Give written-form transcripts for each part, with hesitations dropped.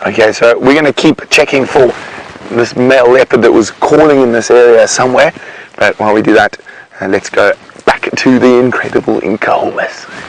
Okay, so we're going to keep checking for this male leopard that was calling in this area somewhere. But while we do that, let's go back to the incredible Nkuhumas.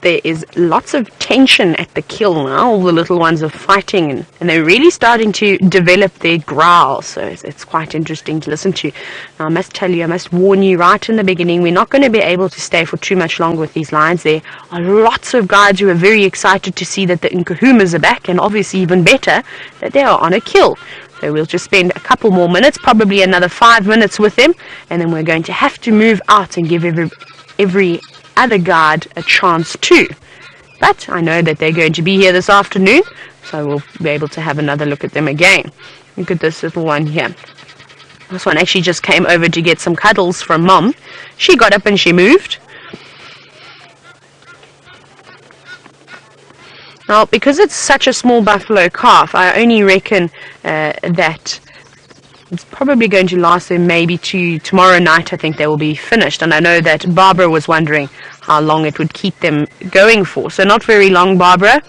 There is lots of tension at the kill now. All the little ones are fighting and they're really starting to develop their growl, so it's quite interesting to listen to. Now I must tell you, I must warn you right in the beginning, we're not going to be able to stay for too much longer with these lions. There are lots of guides who are very excited to see that the Nkuhumas are back, and obviously even better that they are on a kill. So we'll just spend a couple more minutes, probably another 5 minutes with them, and then we're going to have to move out and give every other guide a chance too. But I know that they're going to be here this afternoon, so we'll be able to have another look at them again. Look at this little one here. This one actually just came over to get some cuddles from Mom. She got up and she moved. Now, because it's such a small buffalo calf, I only reckon that it's probably going to last them maybe to tomorrow night. I think they will be finished. And I know that Barbara was wondering how long it would keep them going for. So not very long, Barbara.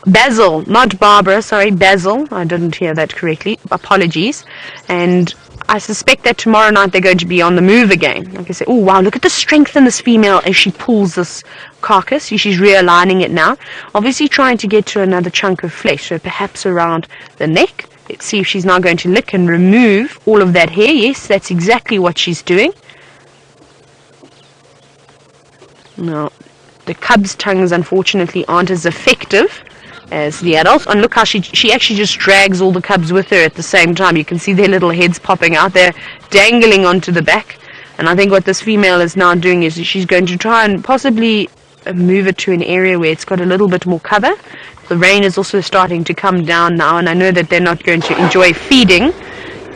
Basil, not Barbara, sorry, Basil. I didn't hear that correctly. Apologies. And I suspect that tomorrow night they're going to be on the move again. Like I said, oh wow, look at the strength in this female as she pulls this carcass. She's realigning it now. Obviously trying to get to another chunk of flesh, so perhaps around the neck. Let's see if she's now going to lick and remove all of that hair. Yes, that's exactly what she's doing. Now, the cubs' tongues, unfortunately, aren't as effective as the adults. And look how she actually just drags all the cubs with her at the same time. You can see their little heads popping out. They're dangling onto the back. And I think what this female is now doing is she's going to try and possibly move it to an area where it's got a little bit more cover. The rain is also starting to come down now, and I know that they're not going to enjoy feeding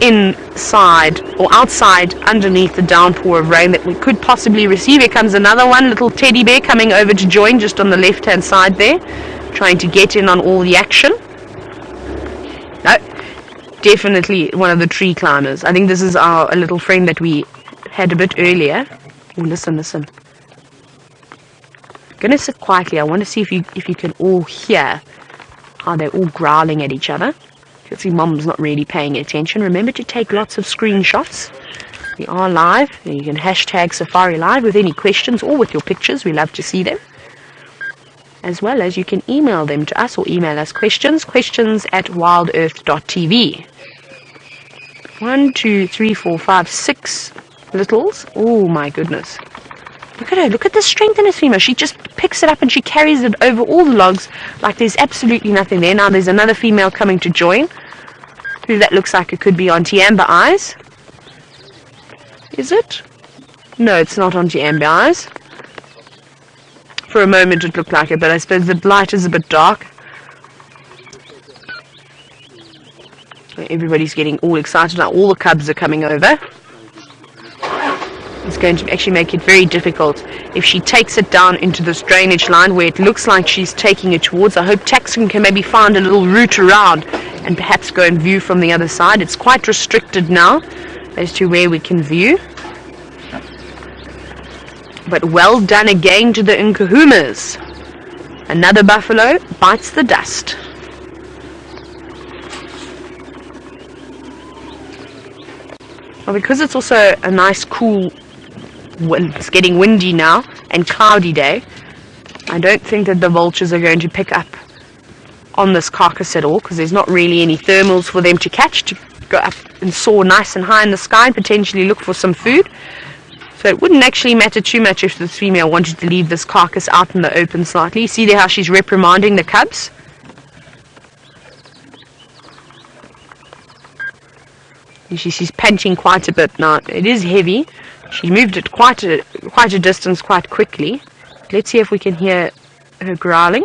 inside or outside underneath the downpour of rain that we could possibly receive. Here comes another one, little teddy bear coming over to join just on the left-hand side there, trying to get in on all the action. No, definitely one of the tree climbers. I think this is our a little friend that we had a bit earlier. Oh, listen. I'm going to sit quietly. I want to see if you can all hear how they're all growling at each other. You can see Mom's not really paying attention. Remember to take lots of screenshots. We are live. You can hashtag Safari Live with any questions or with your pictures. We love to see them. As well as you can email them to us or email us questions at WildEarthTV. 1, 2, 3, 4, 5, 6 littles. Oh my goodness. Look at her. Look at the strength in this female. She just picks it up and she carries it over all the logs like there's absolutely nothing there. Now there's another female coming to join. Who that looks like it could be Auntie Amber Eyes. Is it? No, it's not Auntie Amber Eyes. For a moment it looked like it, but I suppose the light is a bit dark. Everybody's getting all excited now. All the cubs are coming over. It's going to actually make it very difficult if she takes it down into this drainage line where it looks like she's taking it towards. I hope Taxon can maybe find a little route around and perhaps go and view from the other side. It's quite restricted now as to where we can view. But well done again to the Nkuhumas. Another buffalo bites the dust. Well, because it's also a nice cool it's getting windy now and cloudy day, I don't think that the vultures are going to pick up on this carcass at all, because there's not really any thermals for them to catch to go up and soar nice and high in the sky and potentially look for some food. So it wouldn't actually matter too much if this female wanted to leave this carcass out in the open slightly. See there how she's reprimanding the cubs? She's panting quite a bit now. It is heavy. She moved it quite a distance quite quickly. Let's see if we can hear her growling.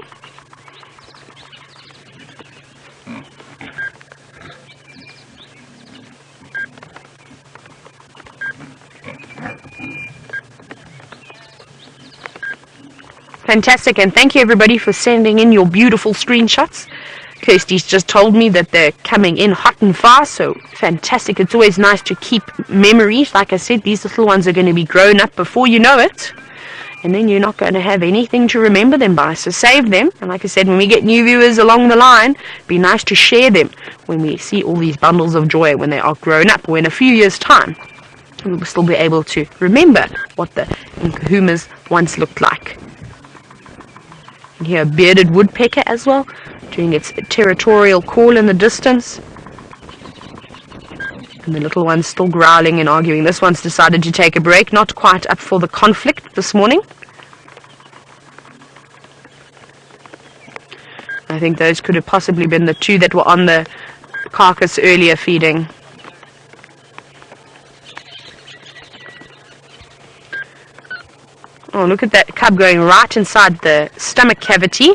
Fantastic, and thank you everybody for sending in your beautiful screenshots. Kirsty's just told me that they're coming in hot and fast, so fantastic. It's always nice to keep memories. Like I said, these little ones are going to be grown up before you know it. and then you're not going to have anything to remember them by. So save them, and like I said, when we get new viewers along the line, it'd be nice to share them when we see all these bundles of joy when they are grown up, or in a few years' time we'll still be able to remember what the Nkuhumas once looked like. And here a bearded woodpecker as well, doing its territorial call in the distance. And the little one's still growling and arguing. This one's decided to take a break, not quite up for the conflict this morning. I think those could have possibly been the two that were on the carcass earlier feeding. Oh, look at that cub going right inside the stomach cavity.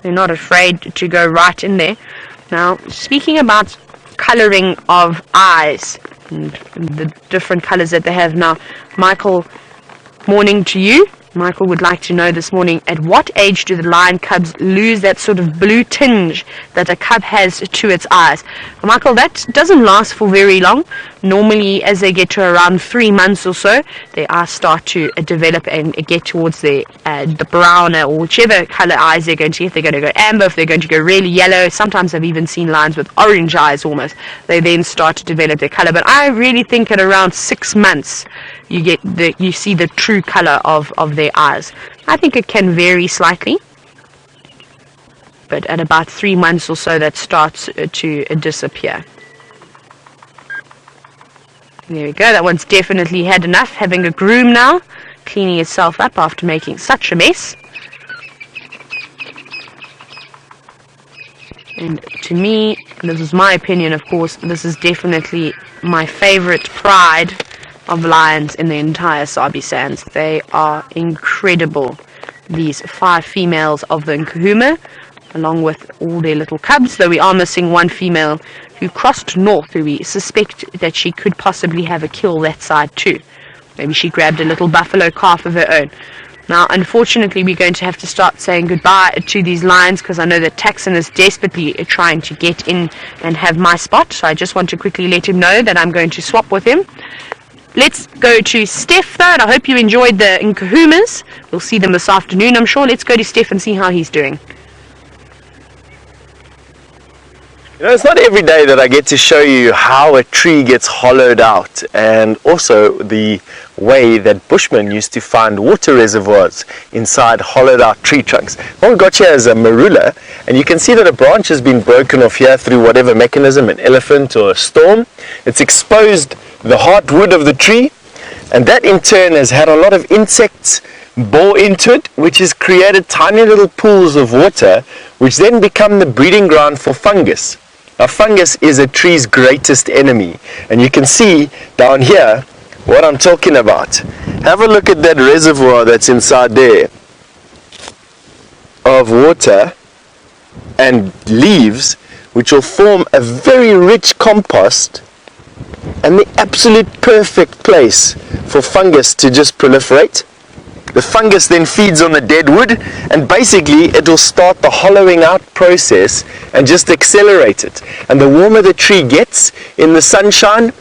They're not afraid to go right in there. Now, speaking about colouring of eyes and the different colours that they have now, Michael, morning to you. Michael would like to know this morning, at what age do the lion cubs lose that sort of blue tinge that a cub has to its eyes? Michael, that doesn't last for very long. Normally, as they get to around 3 months or so, their eyes start to develop and get towards the browner or whichever colour eyes they're going to get. They're going to go amber, if they're going to go really yellow. Sometimes I've even seen lions with orange eyes almost. They then start to develop their colour. But I really think at around 6 months, you see the true colour of their eyes. I think it can vary slightly, but at about 3 months or so that starts to disappear. There we go, that one's definitely had enough, having a groom now, cleaning itself up after making such a mess. And to me, this is my opinion of course, this is definitely my favourite pride of lions in the entire Sabi Sands. They are incredible, these 5 females of the Nkuhuma, along with all their little cubs, though we are missing one female who crossed north, who we suspect that she could possibly have a kill that side too. Maybe she grabbed a little buffalo calf of her own. Now, unfortunately, we're going to have to start saying goodbye to these lions, because I know that Taxon is desperately trying to get in and have my spot, so I just want to quickly let him know that I'm going to swap with him. Let's go to Stef though, and I hope you enjoyed the Nkuhumas. We'll see them this afternoon, I'm sure. Let's go to Stef and see how he's doing. You know, it's not every day that I get to show you how a tree gets hollowed out, and also the way that bushmen used to find water reservoirs inside hollowed out tree trunks. What we've got here is a marula, and you can see that a branch has been broken off here through whatever mechanism, an elephant or a storm. It's exposed the hardwood of the tree, and that in turn has had a lot of insects bore into it, which has created tiny little pools of water, which then become the breeding ground for fungus. Now, fungus is a tree's greatest enemy, and you can see down here what I'm talking about. Have a look at that reservoir that's inside there of water and leaves, which will form a very rich compost and the absolute perfect place for fungus to just proliferate. The fungus then feeds on the dead wood, and basically it will start the hollowing out process and just accelerate it. And the warmer the tree gets in the sunshine,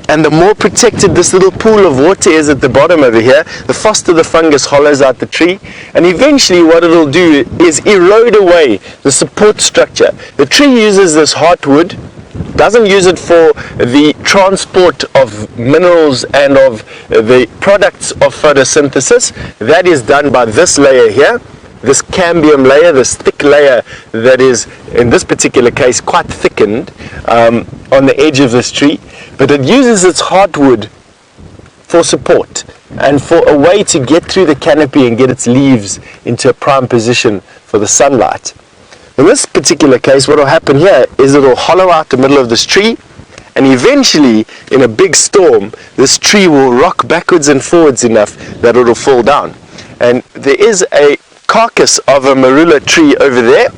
and the more protected this little pool of water is at the bottom over here, the faster the fungus hollows out the tree, and eventually what it'll do is erode away the support structure. The tree uses this hardwood, doesn't use it for the transport of minerals and of the products of photosynthesis. That is done by this layer here, this cambium layer, this thick layer that is, in this particular case, quite thickened on the edge of this tree. But it uses its hardwood for support and for a way to get through the canopy and get its leaves into a prime position for the sunlight. In this particular case, what will happen here is it will hollow out the middle of this tree, and eventually, in a big storm, this tree will rock backwards and forwards enough that it will fall down. And there is a carcass of a marula tree over there.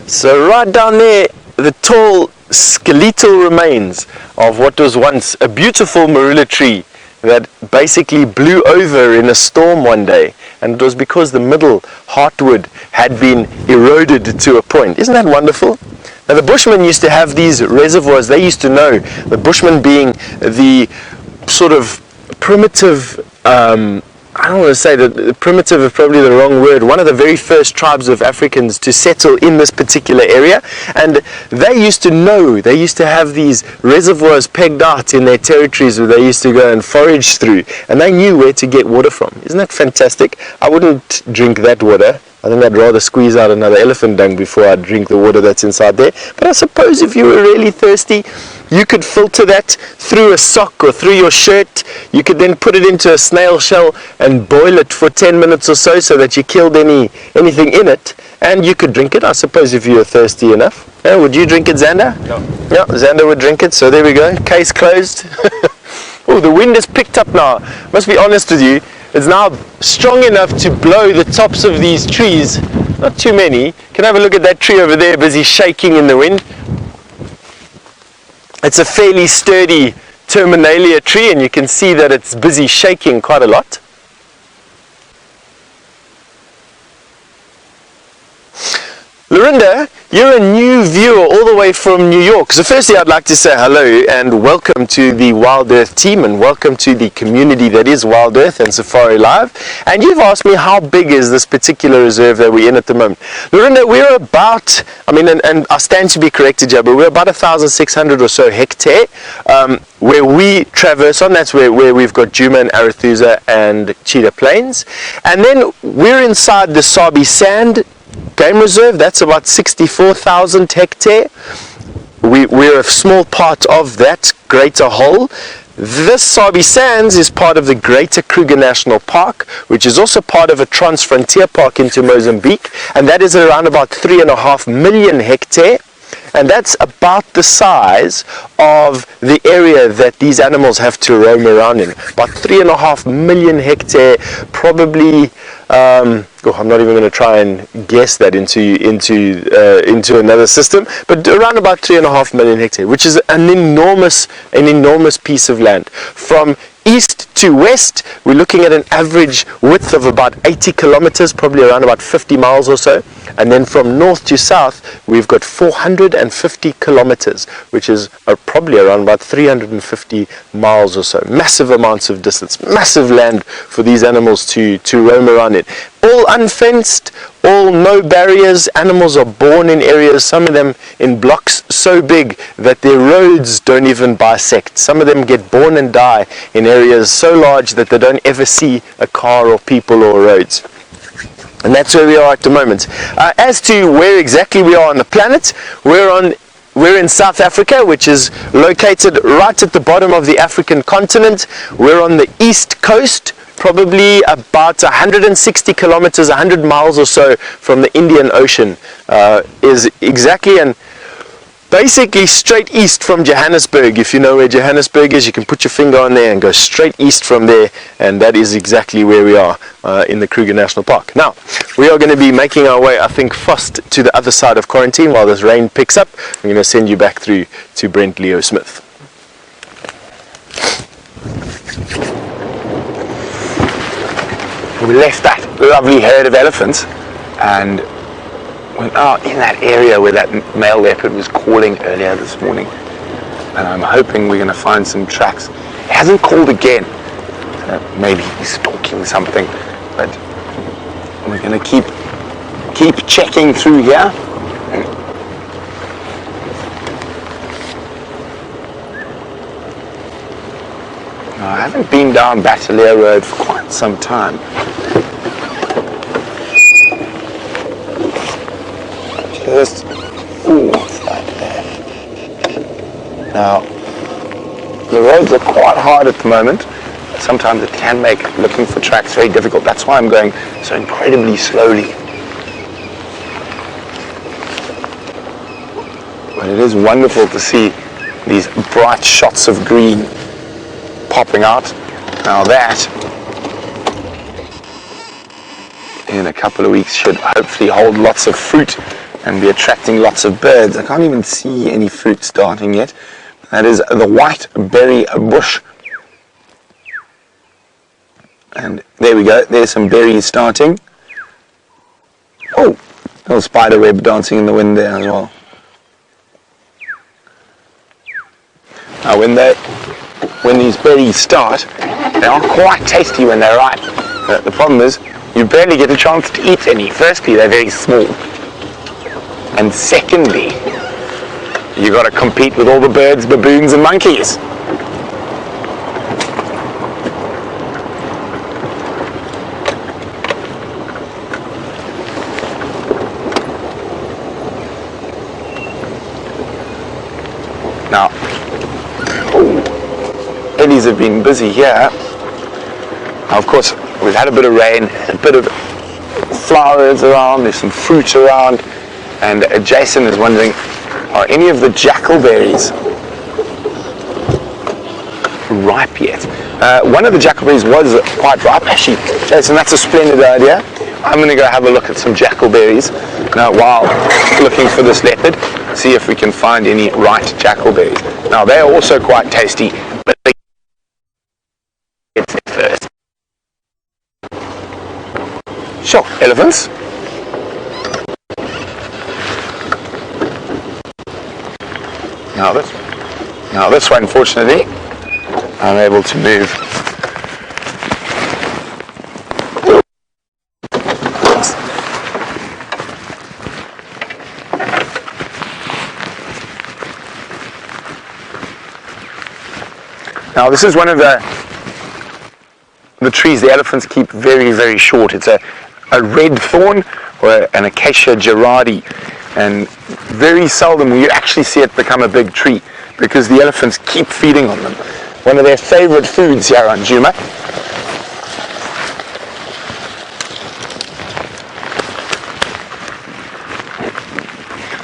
So right down there, the tall skeletal remains of what was once a beautiful marula tree that basically blew over in a storm one day, and it was because the middle heartwood had been eroded to a point. Isn't that wonderful? Now, the Bushmen used to have these reservoirs. They used to know, the Bushmen being the sort of primitive I don't want to say that primitive is probably the wrong word, one of the very first tribes of Africans to settle in this particular area, and they used to know, they used to have these reservoirs pegged out in their territories where they used to go and forage through, and they knew where to get water from. Isn't that fantastic? I wouldn't drink that water. I think I'd rather squeeze out another elephant dung before I'd drink the water that's inside there. But I suppose if you were really thirsty, you could filter that through a sock or through your shirt. You could then put it into a snail shell and boil it for 10 minutes or so that you killed anything in it. And you could drink it, I suppose, if you were thirsty enough. Yeah, would you drink it, Xander? No. Yeah, Xander would drink it, so there we go. Case closed. Oh, the wind has picked up now. Must be honest with you. It's now strong enough to blow the tops of these trees. Not too many. Can I have a look at that tree over there, busy shaking in the wind? It's a fairly sturdy terminalia tree, and you can see that it's busy shaking quite a lot. Lorinda, you're a new viewer all the way from New York. So firstly, I'd like to say hello and welcome to the Wild Earth team, and welcome to the community that is Wild Earth and Safari Live. And you've asked me how big is this particular reserve that we're in at the moment. Lorinda, we're about, and I stand to be corrected here, but we're about 1,600 or so hectare where we traverse on. That's where we've got Djuma and Arathusa and Cheetah Plains. And then we're inside the Sabi Sand Game Reserve. That's about 64,000 hectare. We're a small part of that greater whole. This Sabi Sands is part of the Greater Kruger National Park, which is also part of a Trans-Frontier Park into Mozambique, and that is around about 3.5 million hectare. And that's about the size of the area that these animals have to roam around in. About 3.5 million hectare, probably. I'm not even going to try and guess that into another system, but around about 3.5 million hectare, which is an enormous piece of land. From east to west, we're looking at an average width of about 80 kilometers, probably around about 50 miles or so. And then from north to south, we've got 450 kilometers, which is probably around about 350 miles or so. Massive amounts of distance, massive land for these animals to roam around in. All unfenced, all no barriers. Animals are born in areas, some of them in blocks so big that their roads don't even bisect. Some of them get born and die in areas so large that they don't ever see a car or people or roads. And that's where we are at the moment. As to where exactly we are on the planet, we're in South Africa, which is located right at the bottom of the African continent. We're on the east coast, probably about 160 kilometers, 100 miles or so from the Indian Ocean is exactly, and basically straight east from Johannesburg. If you know where Johannesburg is, you can put your finger on there and go straight east from there, and that is exactly where we are in the Kruger National Park. Now, we are going to be making our way, I think, fast to the other side of quarantine while this rain picks up. I'm going to send you back through to Brent Leo Smith. We left that lovely herd of elephants and went out in that area where that male leopard was calling earlier this morning, and I'm hoping we're going to find some tracks. He hasn't called again, maybe he's stalking something, but we're going to keep checking through here. I haven't been down Battalier Road for quite some time. What's that there? Now, the roads are quite hard at the moment. Sometimes it can make looking for tracks very difficult. That's why I'm going so incredibly slowly. But it is wonderful to see these bright shots of green popping out. Now that, in a couple of weeks, should hopefully hold lots of fruit and be attracting lots of birds. I can't even see any fruit starting yet. That is the white berry bush. And there we go, there's some berries starting. Oh, little spider web dancing in the wind there as well. Now when these berries start, they are quite tasty when they're ripe. The problem is, you barely get a chance to eat any. Firstly, they're very small. And secondly, you got to compete with all the birds, baboons, and monkeys. Now, Ellies have been busy here. Now, of course, we've had a bit of rain, a bit of flowers around, there's some fruit around, and Jason is wondering, are any of the jackalberries ripe yet? One of the jackalberries was quite ripe. Actually, Jason, that's a splendid idea. I'm going to go have a look at some jackalberries now while looking for this leopard, see if we can find any ripe jackalberries. Now, they're also quite tasty, but they get there first. Sure, elephants. Now this one, unfortunately, I'm able to move. Now this is one of the trees the elephants keep very, very short. It's a red thorn or an acacia gerardi, and very seldom will you actually see it become a big tree because the elephants keep feeding on them. One of their favorite foods here on Djuma.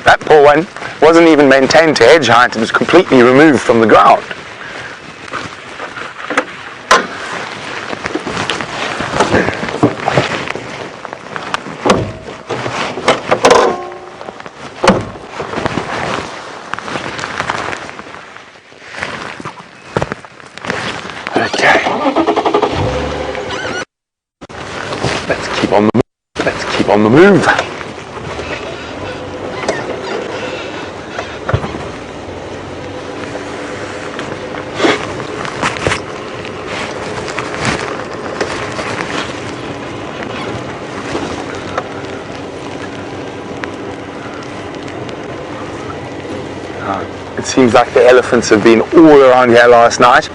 That poor one wasn't even maintained to hedge height, it was completely removed from the ground. On the move. It seems like the elephants have been all around here last night,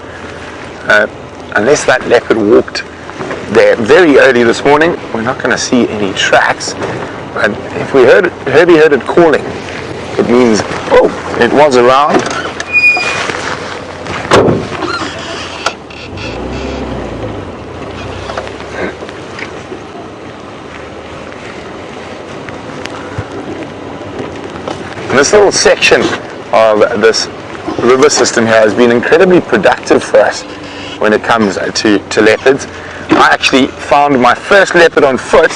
unless that leopard walked there very early this morning. We're not going to see any tracks, but if we heard it calling, it means, oh, it was around. And this little section of this river system here has been incredibly productive for us when it comes to leopards. I actually found my first leopard on foot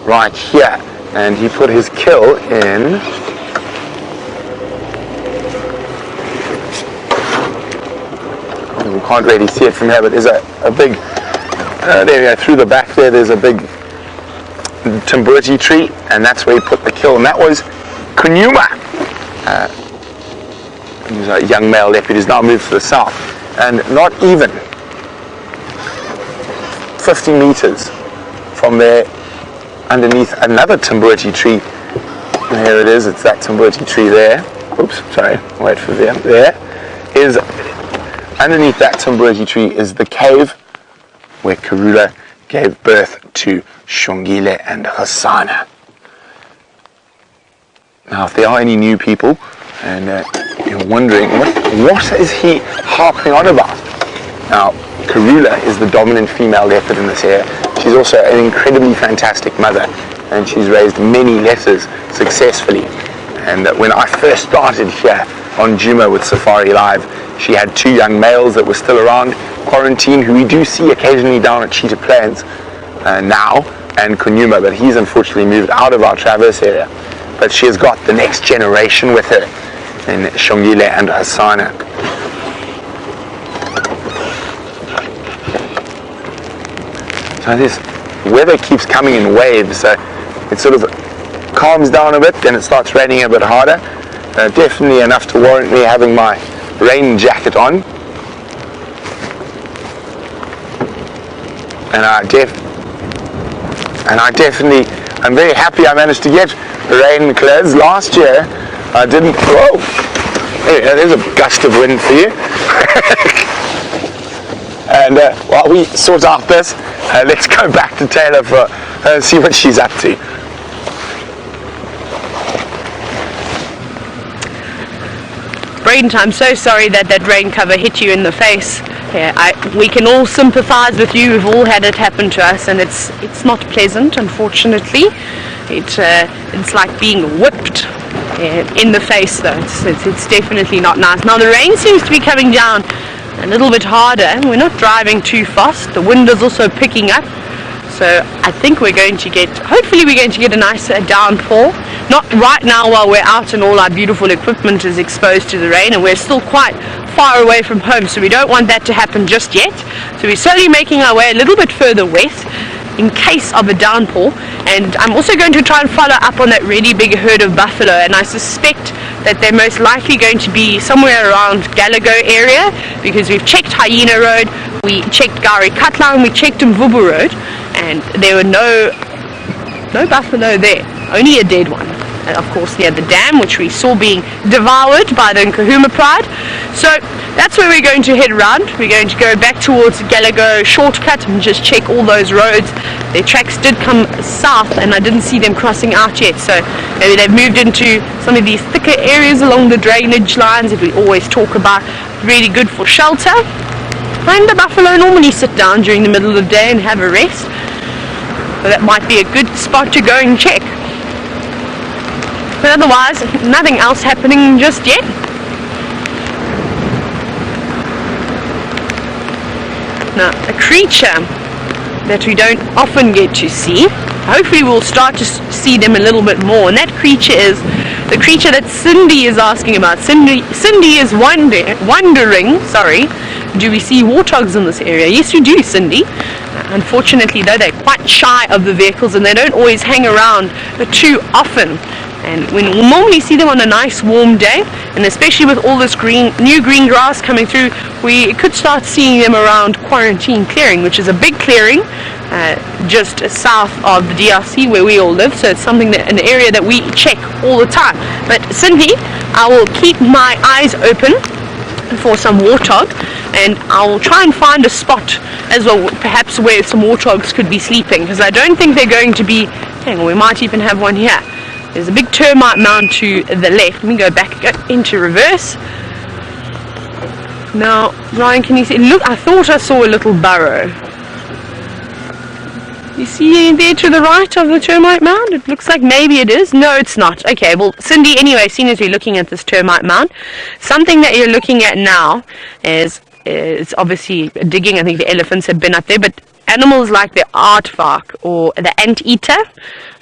right here, and he put his kill in we can't really see it from here, but there's a big there we go, through the back there's a big timburti tree, and that's where he put the kill, and that was Nkuhuma. He's a young male leopard who's now moved to the south, and not even 50 meters from there, underneath another timburti tree. And here it is, it's that timburti tree there. Oops, sorry, wait for them. There is, underneath that timburti tree is the cave where Karula gave birth to Shongile and Hosanna. Now, if there are any new people and you're wondering what is he harping on about? Now, Karula is the dominant female leopard in this area. She's also an incredibly fantastic mother, and she's raised many leopards successfully. And when I first started here on Djuma with Safari Live, she had 2 young males that were still around, Quarantine, who we do see occasionally down at Cheetah Plains now, and Nkuhuma, but he's unfortunately moved out of our Traverse area. But she has got the next generation with her in Shongile and Hosanna. So this weather keeps coming in waves, so it sort of calms down a bit, then it starts raining a bit harder. Definitely enough to warrant me having my rain jacket on. And I'm very happy I managed to get rain clothes. Last year I didn't. Whoa! There's a gust of wind for you. And while we sort out this, let's go back to Taylor for see what she's up to. Braden, I'm so sorry that rain cover hit you in the face. Yeah, we can all sympathise with you. We've all had it happen to us, and it's not pleasant, unfortunately. It's like being whipped in the face, though. It's definitely not nice. Now the rain seems to be coming down a little bit harder. We're not driving too fast. The wind is also picking up. So I think hopefully we're going to get a nice downpour. Not right now while we're out and all our beautiful equipment is exposed to the rain, and we're still quite far away from home, so we don't want that to happen just yet. So we're slowly making our way a little bit further west in case of a downpour. And I'm also going to try and follow up on that really big herd of buffalo, and I suspect that they're most likely going to be somewhere around Gallagher area, because we've checked Hyena Road, we checked Gari Katla, and we checked Mvubu Road, and there were no buffalo there, only a dead one. And of course near the dam, which we saw being devoured by the Nkuhuma Pride. So that's where we're going to head round. We're going to go back towards Gallagher shortcut and just check all those roads. Their tracks did come south and I didn't see them crossing out yet, so maybe they've moved into some of these thicker areas along the drainage lines that we always talk about, really good for shelter. And the buffalo normally sit down during the middle of the day and have a rest, so that might be a good spot to go and check. But otherwise, nothing else happening just yet. Now, a creature that we don't often get to see, hopefully we'll start to see them a little bit more, and that creature is the creature that Cindy is asking about. Cindy is wondering, do we see warthogs in this area? Yes, we do, Cindy. Unfortunately, though, they're quite shy of the vehicles and they don't always hang around too often. And we normally see them on a nice warm day, and especially with all this new green grass coming through, we could start seeing them around Quarantine Clearing, which is a big clearing just south of the DRC where we all live. So it's an area that we check all the time. But Cindy, I will keep my eyes open for some warthog, and I'll try and find a spot as well, perhaps where some warthogs could be sleeping, because I don't think they're going to be. Hang on, we might even have one here. There's a big termite mound to the left. Let me go back into reverse. Now, Ryan, can you see? Look, I thought I saw a little burrow. You see there to the right of the termite mound? It looks like maybe it is. No, it's not. Okay, well, Cindy, anyway, seeing as we're looking at this termite mound, something that you're looking at now is obviously digging. I think the elephants have been up there, but animals like the aardvark or the anteater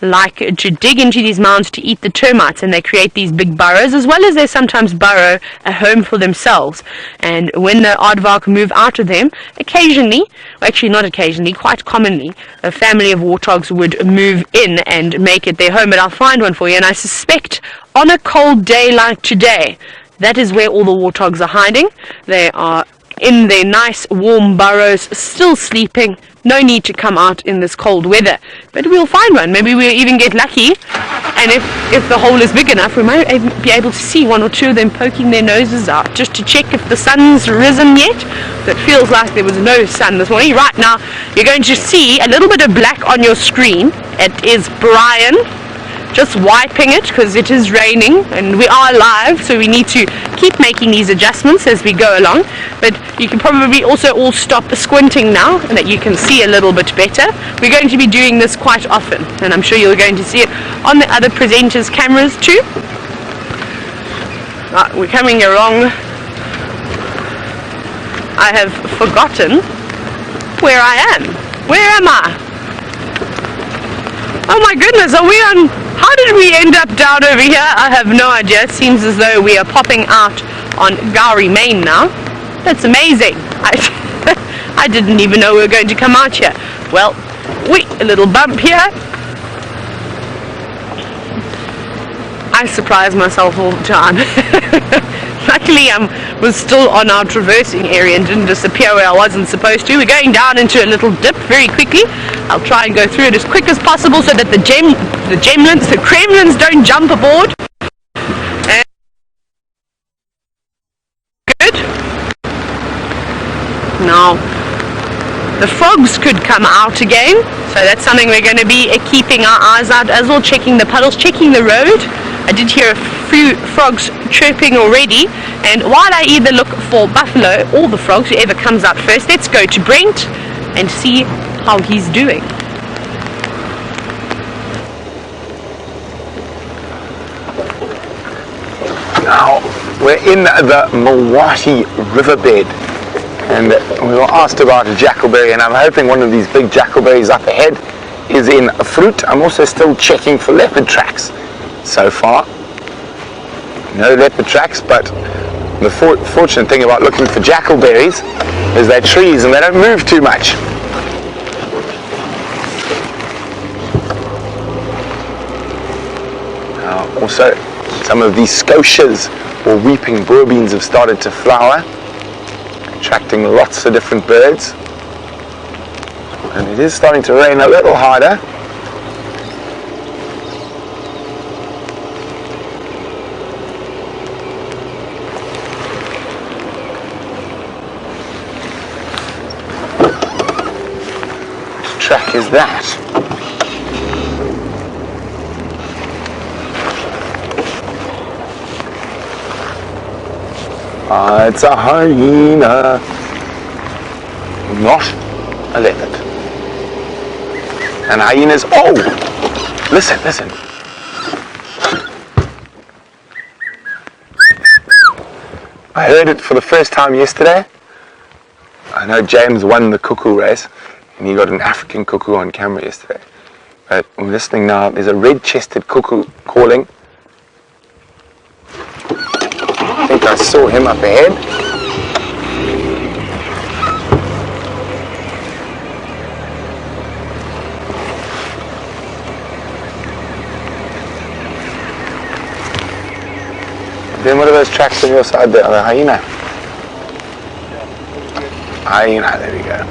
like to dig into these mounds to eat the termites, and they create these big burrows, as well as they sometimes burrow a home for themselves. And when the aardvark move out of them, occasionally, well, actually not occasionally, quite commonly, a family of warthogs would move in and make it their home. But I'll find one for you, and I suspect on a cold day like today, that is where all the warthogs are hiding. They are in their nice warm burrows, still sleeping. No need to come out in this cold weather, but we'll find one. Maybe we'll even get lucky, and if the hole is big enough, we might be able to see one or two of them poking their noses out, just to check if the sun's risen yet. It feels like there was no sun this morning. Right now you're going to see a little bit of black on your screen. It is Brian just wiping it because it is raining and we are live, so we need to keep making these adjustments as we go along. But you can probably also all stop squinting now, and that you can see a little bit better. We're going to be doing this quite often, and I'm sure you're going to see it on the other presenters' cameras too. Right, we're coming along. I have forgotten where I am. Where am I? Oh my goodness, are we on? How did we end up down over here? I have no idea. It seems as though we are popping out on Gari Main now. That's amazing. I didn't even know we were going to come out here. Well, a little bump here. I surprise myself all the time. Luckily, I was still on our traversing area and didn't disappear where I wasn't supposed to. We're going down into a little dip very quickly. I'll try and go through it as quick as possible so that the gremlins don't jump aboard. And good. Now, the frogs could come out again, so that's something we're going to be keeping our eyes out as well, checking the puddles, checking the road. I did hear a few frogs chirping already, and while I either look for buffalo or the frogs, whoever comes out first, let's go to Brent and see how he's doing. Now, we're in the Mawati riverbed, and we were asked about a jackalberry, and I'm hoping one of these big jackalberries up ahead is in fruit. I'm also still checking for leopard tracks. So far, no leopard tracks, but the fortunate thing about looking for jackalberries is they're trees and they don't move too much. Also, some of these scotias or weeping bourbeens have started to flower, attracting lots of different birds. And it is starting to rain a little harder. Which track is that? It's a hyena, not a leopard. And hyenas, oh, listen. I heard it for the first time yesterday. I know James won the cuckoo race, and he got an African cuckoo on camera yesterday. But I'm listening now, there's a red-chested cuckoo calling. I think I saw him up ahead. Then what are those tracks on your side there? The hyena? Hyena, there we go.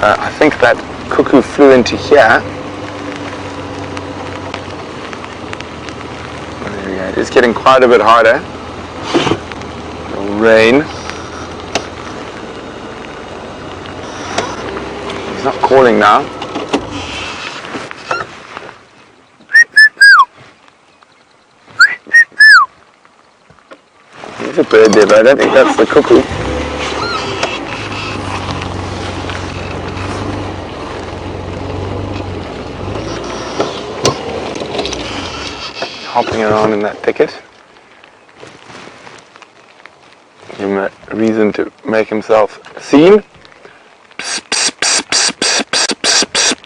I think that cuckoo flew into here. It's getting quite a bit harder. It'll rain. He's not calling now. There's a bird there, but I don't think that's the cuckoo. Hopping around in that thicket. Give him a reason to make himself seen. Psst, psst, psst, psst, psst, psst, psst, psst.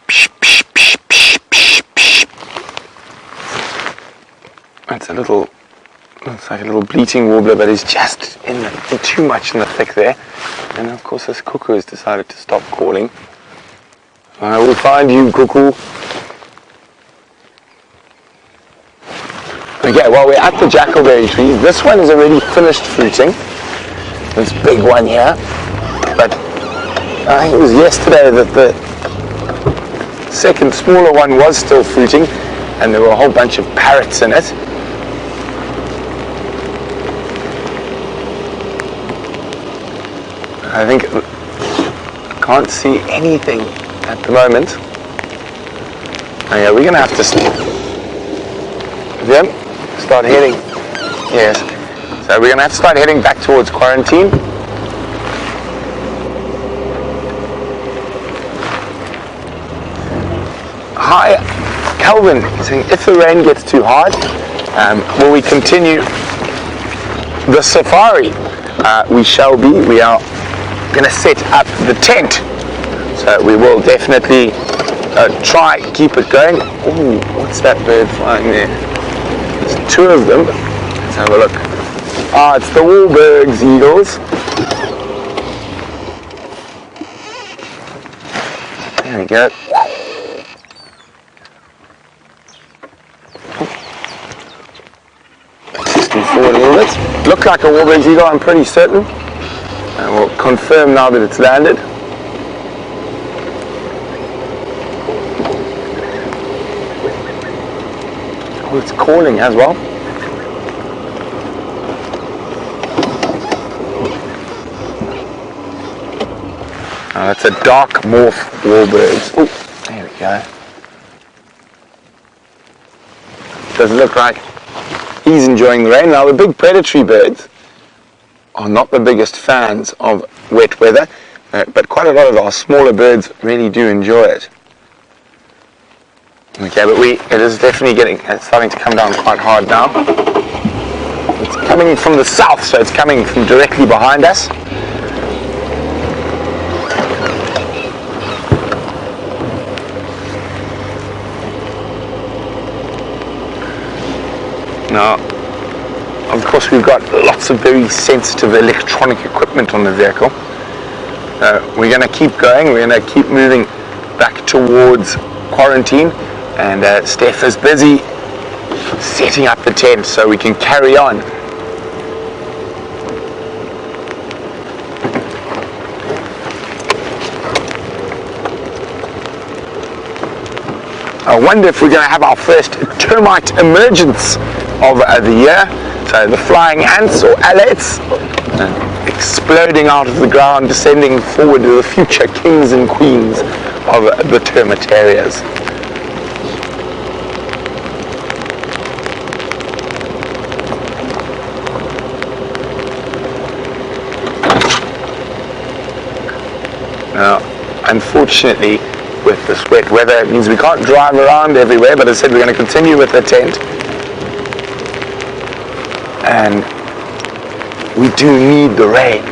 Psh, psh, psh, psh, psh, psh. It's a little, looks like a little bleating warbler, but he's just too much in the thick there. And of course this cuckoo has decided to stop calling. I will find you, cuckoo. Okay, well, we're at the jackalberry trees. This one is already finished fruiting. This big one here. But I think it was yesterday that the second smaller one was still fruiting, and there were a whole bunch of parrots in it. I think I can't see anything at the moment. Okay, we're going to have to start heading. Yes. So we're going to have to start heading back towards quarantine. Hi, Calvin. He's saying, if the rain gets too hard, will we continue the safari? We shall be. We are going to set up the tent. So we will definitely try keep it going. Ooh, what's that bird flying there? There's two of them. Let's have a look. Ah, it's the Wahlberg's eagles. There we go. forward a little bit. Looked like a Wahlberg's eagle, I'm pretty certain. And we'll confirm now that it's landed. Oh, it's calling as well. Oh, that's a dark morph Wahlberg. Oh, there we go. Does look like he's enjoying the rain. Now, the big predatory birds are not the biggest fans of wet weather, but quite a lot of our smaller birds really do enjoy it. Okay, but it is definitely it's starting to come down quite hard now. It's coming from the south, so it's coming from directly behind us. Now, of course, we've got lots of very sensitive electronic equipment on the vehicle. We're going to keep going. We're going to keep moving back towards quarantine. And Stef is busy setting up the tent so we can carry on. I wonder if we're going to have our first termite emergence of the year. So the flying ants or alettes exploding out of the ground, descending forward to the future kings and queens of the termitarias. Now, unfortunately, with this wet weather, it means we can't drive around everywhere, but as I said, we're going to continue with the tent. And we do need the rain.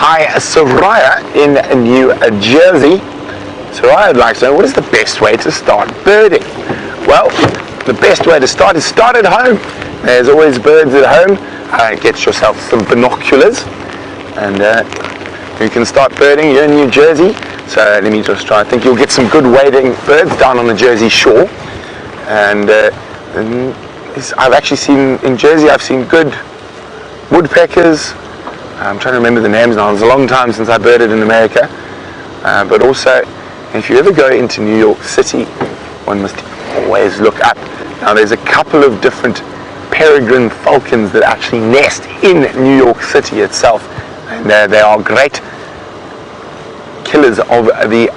Hi, Soraya in New Jersey. Soraya would like to know, what is the best way to start birding? Well, the best way to start is start at home. There's always birds at home. Get yourself some binoculars and you can start birding. You're in New Jersey, so let me just try. I think you'll get some good wading birds down on the Jersey shore. And I've actually seen, in Jersey, I've seen good woodpeckers. I'm trying to remember the names now. It's a long time since I birded in America. But also, if you ever go into New York City, one must always look up. Now, there's a couple of different peregrine falcons that actually nest in New York City itself. And they are great killers of the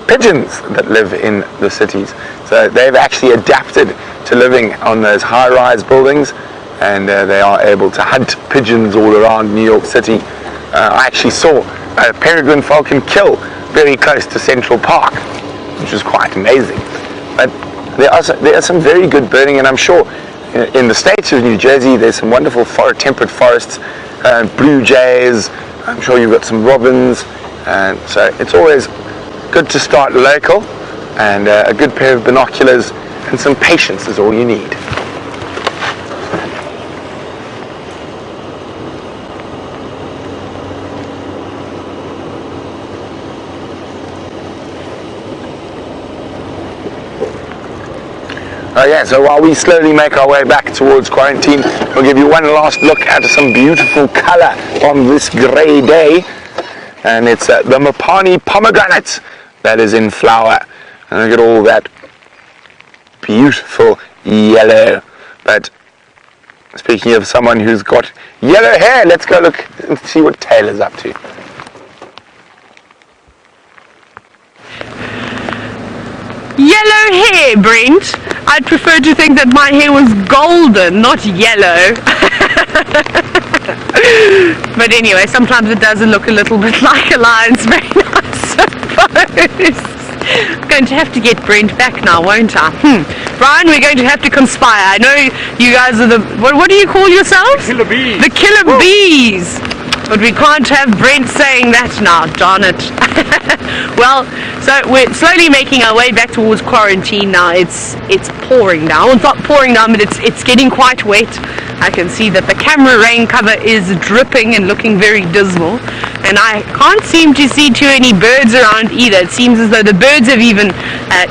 pigeons that live in the cities. So they've actually adapted to living on those high-rise buildings. And they are able to hunt pigeons all around New York City. I actually saw a peregrine falcon kill very close to Central Park, which was quite amazing. But there are some very good birding, and I'm sure in the state of New Jersey there's some wonderful temperate forests, blue jays. I'm sure you've got some robins, and so it's always good to start local, and a good pair of binoculars and some patience is all you need. Yeah, so while we slowly make our way back towards quarantine, we'll give you one last look at some beautiful colour on this grey day. And it's the Mopani pomegranate that is in flower. And look at all that beautiful yellow. But speaking of someone who's got yellow hair, let's go look and see what Taylor's up to. Yellow hair, Brent. I'd prefer to think that my hair was golden, not yellow. But anyway, sometimes it does look a little bit like a lion's mane, I suppose. I'm going to have to get Brent back now, won't I? Brian, we're going to have to conspire. I know you guys are the... What do you call yourselves? Killer bees. The killer bees. But we can't have Brent saying that now, darn it. Well, so we're slowly making our way back towards quarantine now. It's pouring down. Well, it's not pouring down, but it's getting quite wet. I can see that the camera rain cover is dripping and looking very dismal. And I can't seem to see too many birds around either. It seems as though the birds have even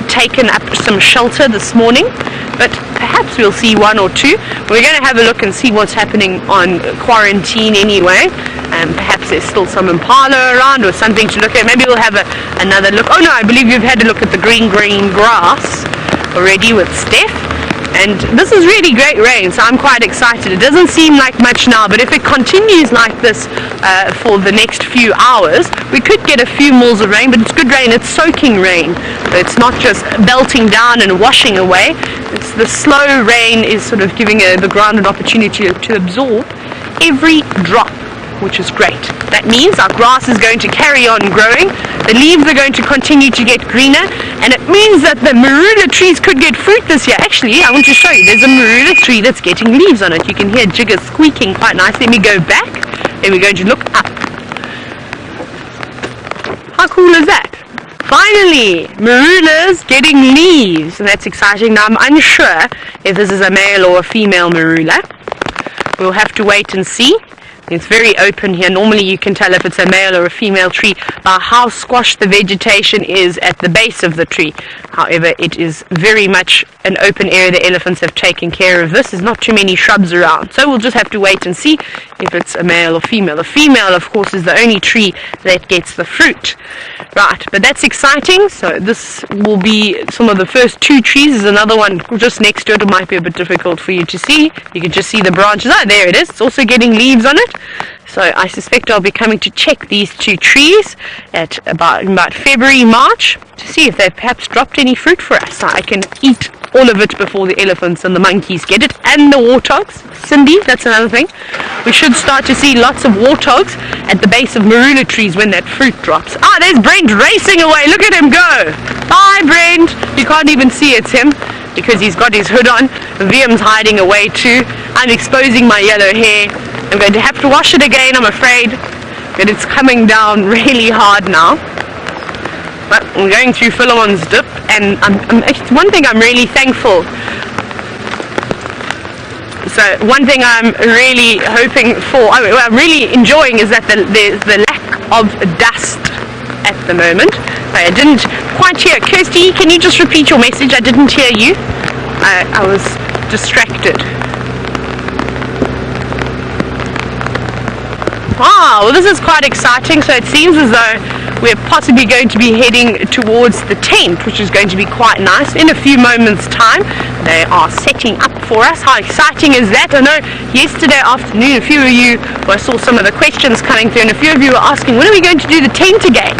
taken up some shelter this morning. But perhaps we'll see one or two. We're going to have a look and see what's happening on quarantine anyway. Perhaps there's still some impala around or something to look at. Maybe we'll have another look. Oh no, I believe you've had a look at the green grass already with Stef. And this is really great rain, so I'm quite excited. It doesn't seem like much now, but if it continues like this for the next few hours, we could get a few mils of rain, but it's good rain. It's soaking rain. So it's not just belting down and washing away. It's the slow rain is sort of giving the ground an opportunity to absorb every drop, which is great. That means our grass is going to carry on growing, the leaves are going to continue to get greener, and it means that the marula trees could get fruit this year. Actually, I want to show you, there's a marula tree that's getting leaves on it. You can hear Jigger squeaking quite nice. Let me go back, and we're going to look up. How cool is that? Finally, marula's getting leaves, and that's exciting. Now, I'm unsure if this is a male or a female marula. We'll have to wait and see. It's very open here. Normally you can tell if it's a male or a female tree by how squashed the vegetation is at the base of the tree. However, it is very much an open area. The elephants have taken care of this. There's not too many shrubs around. So we'll just have to wait and see if it's a male or female. The female, of course, is the only tree that gets the fruit. Right, but that's exciting. So this will be some of the first two trees. There's another one just next to it. It might be a bit difficult for you to see. You can just see the branches. Oh, there it is. It's also getting leaves on it. So I suspect I'll be coming to check these two trees at about February, March to see if they've perhaps dropped any fruit for us. So I can eat all of it before the elephants and the monkeys get it, and the warthogs. Cindy, that's another thing. We should start to see lots of warthogs at the base of marula trees when that fruit drops. Ah, there's Brent racing away. Look at him go. Bye, Brent. You can't even see it's him because he's got his hood on. Viam's hiding away too. I'm exposing my yellow hair. I'm going to have to wash it again, I'm afraid, but it's coming down really hard now. But I'm going through Philemon's dip, and it's one thing I'm really thankful. So one thing I'm really hoping for, what I'm really enjoying is that there's the lack of dust at the moment. I didn't quite hear. Kirsty, can you just repeat your message? I didn't hear you. I was distracted. Ah, well, this is quite exciting. So it seems as though we're possibly going to be heading towards the tent, which is going to be quite nice. In a few moments' time, they are setting up for us. How exciting is that? I know yesterday afternoon, a few of you, I saw some of the questions coming through, and a few of you were asking, when are we going to do the tent again?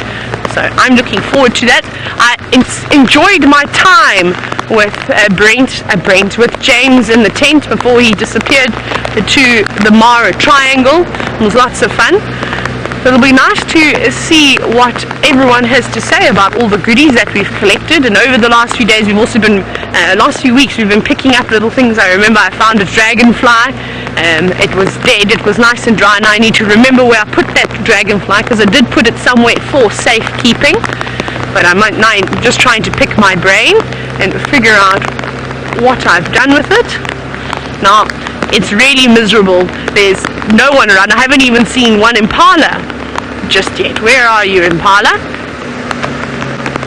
So I'm looking forward to that. I enjoyed my time with Brent, with James in the tent before he disappeared to the Mara Triangle. It was lots of fun. It'll be nice to see what everyone has to say about all the goodies that we've collected. And over the last few days, we've also been, last few weeks, we've been picking up little things. I remember I found a dragonfly. It was dead. It was nice and dry. And I need to remember where I put that dragonfly, because I did put it somewhere for safekeeping. But I'm just trying to pick my brain and figure out what I've done with it. Now, it's really miserable. There's no one around. I haven't even seen one impala just yet. Where are you, impala?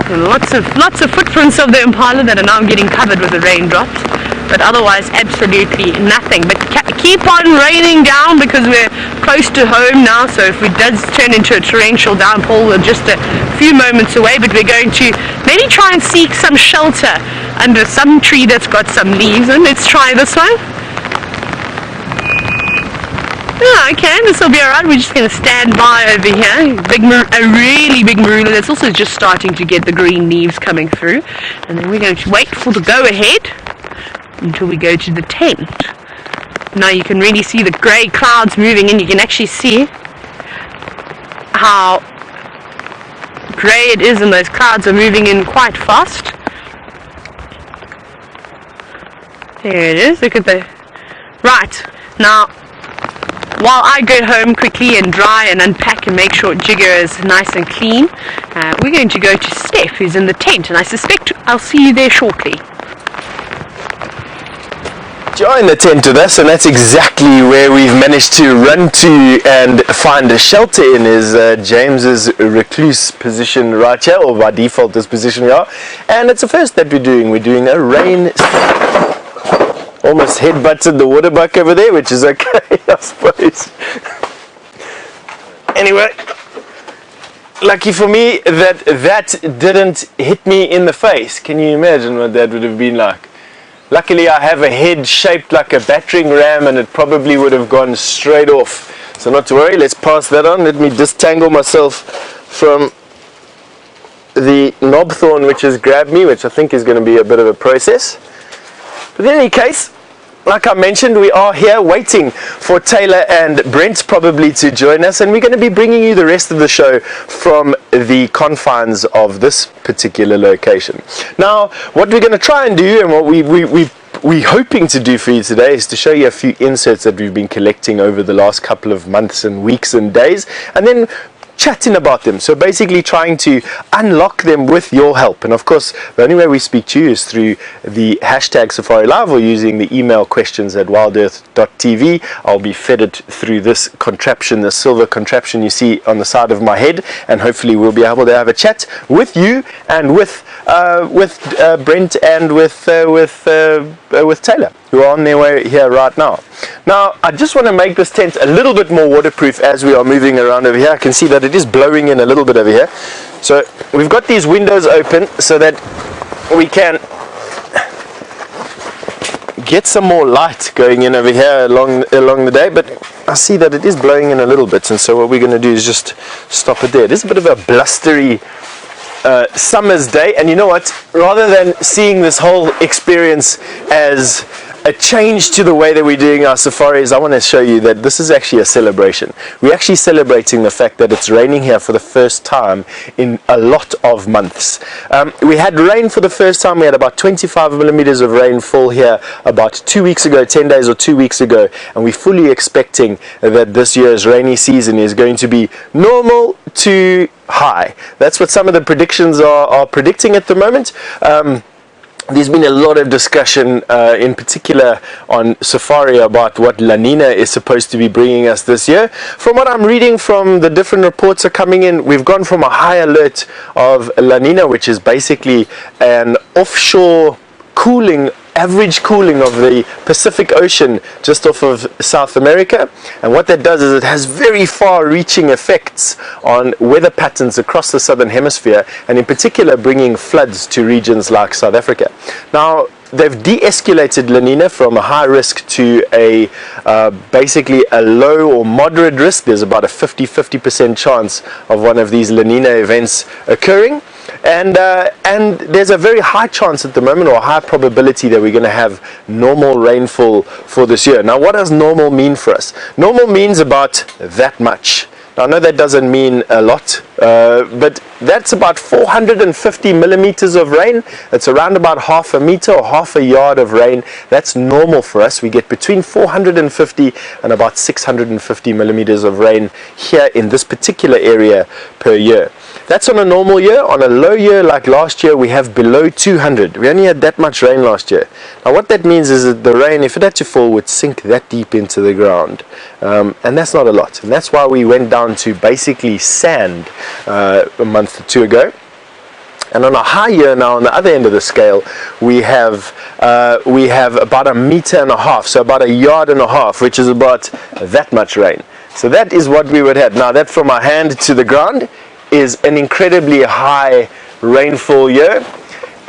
And lots of footprints of the impala that are now getting covered with the raindrops. But otherwise, absolutely nothing. But keep on raining down, because we're close to home now. So if it does turn into a torrential downpour, we're just a few moments away. But we're going to maybe try and seek some shelter under some tree that's got some leaves. And let's try this one. Yeah, okay, this will be alright. We're just going to stand by over here. A really big marula that's also just starting to get the green leaves coming through. And then we're going to wait for the go-ahead until we go to the tent. Now you can really see the grey clouds moving in. You can actually see how grey it is, and those clouds are moving in quite fast. There it is. Look at the... Right, now... while I go home quickly and dry and unpack and make sure Djuma is nice and clean, we're going to go to Stef, who's in the tent, and I suspect I'll see you there shortly. Join the tent with us, and that's exactly where we've managed to run to and find a shelter in, is James's recluse position right here, or by default this position we are. And it's the first that we're doing a rain. Almost headbutted the water buck over there, which is okay, I suppose. Anyway, lucky for me that didn't hit me in the face. Can you imagine what that would have been like? Luckily I have a head shaped like a battering ram, and it probably would have gone straight off. So not to worry, let's pass that on. Let me disentangle myself from the knob thorn which has grabbed me, which I think is going to be a bit of a process. But in any case, like I mentioned, we are here waiting for Taylor and Brent probably to join us, and we're going to be bringing you the rest of the show from the confines of this particular location. Now, what we're going to try and do, and what we're hoping to do for you today, is to show you a few inserts that we've been collecting over the last couple of months and weeks and days, and then chatting about them. So basically trying to unlock them with your help. And of course, the only way we speak to you is through the hashtag Safari Live, or using the email questions at WildEarthTV. I'll be fed it through this contraption, the silver contraption you see on the side of my head, and hopefully we'll be able to have a chat with you and with Brent and with Taylor, who are on their way here right now. Now, I just want to make this tent a little bit more waterproof as we are moving around over here. I can see that it is blowing in a little bit over here. So we've got these windows open so that we can get some more light going in over here along the day, but I see that it is blowing in a little bit, and so what we're going to do is just stop it there. It is a bit of a blustery summer's day, and you know what, rather than seeing this whole experience as a change to the way that we're doing our safaris, I want to show you that this is actually a celebration. We're actually celebrating the fact that it's raining here for the first time in a lot of months. We had rain for the first time. We had about 25 millimeters of rainfall here about 2 weeks ago, 10 days or 2 weeks ago, and we're fully expecting that this year's rainy season is going to be normal to high. That's what some of the predictions are predicting at the moment. There's been a lot of discussion, in particular on Safari, about what La Nina is supposed to be bringing us this year. From what I'm reading from the different reports are coming in, we've gone from a high alert of La Nina, which is basically an offshore cooling, average cooling of the Pacific Ocean just off of South America, and what that does is it has very far-reaching effects on weather patterns across the southern hemisphere, and in particular bringing floods to regions like South Africa. Now, they've de-escalated La Nina from a high risk to a basically a low or moderate risk. There's about a 50% chance of one of these La Nina events occurring. And there's a very high chance at the moment, or a high probability, that we're going to have normal rainfall for this year. Now, what does normal mean for us? Normal means about that much. Now, I know that doesn't mean a lot, but that's about 450 millimeters of rain. That's around about half a meter or half a yard of rain. That's normal for us. We get between 450 and about 650 millimeters of rain here in this particular area per year. That's on a normal year. On a low year like last year, we have below 200. We only had that much rain last year. Now, what that means is that the rain, if it had to fall, would sink that deep into the ground. And that's not a lot. And that's why we went down to basically sand a month or two ago. And on a high year now, on the other end of the scale, we have about 1.5 meters, so about 1.5 yards, which is about that much rain. So that is what we would have. Now, that from our hand to the ground is an incredibly high rainfall year,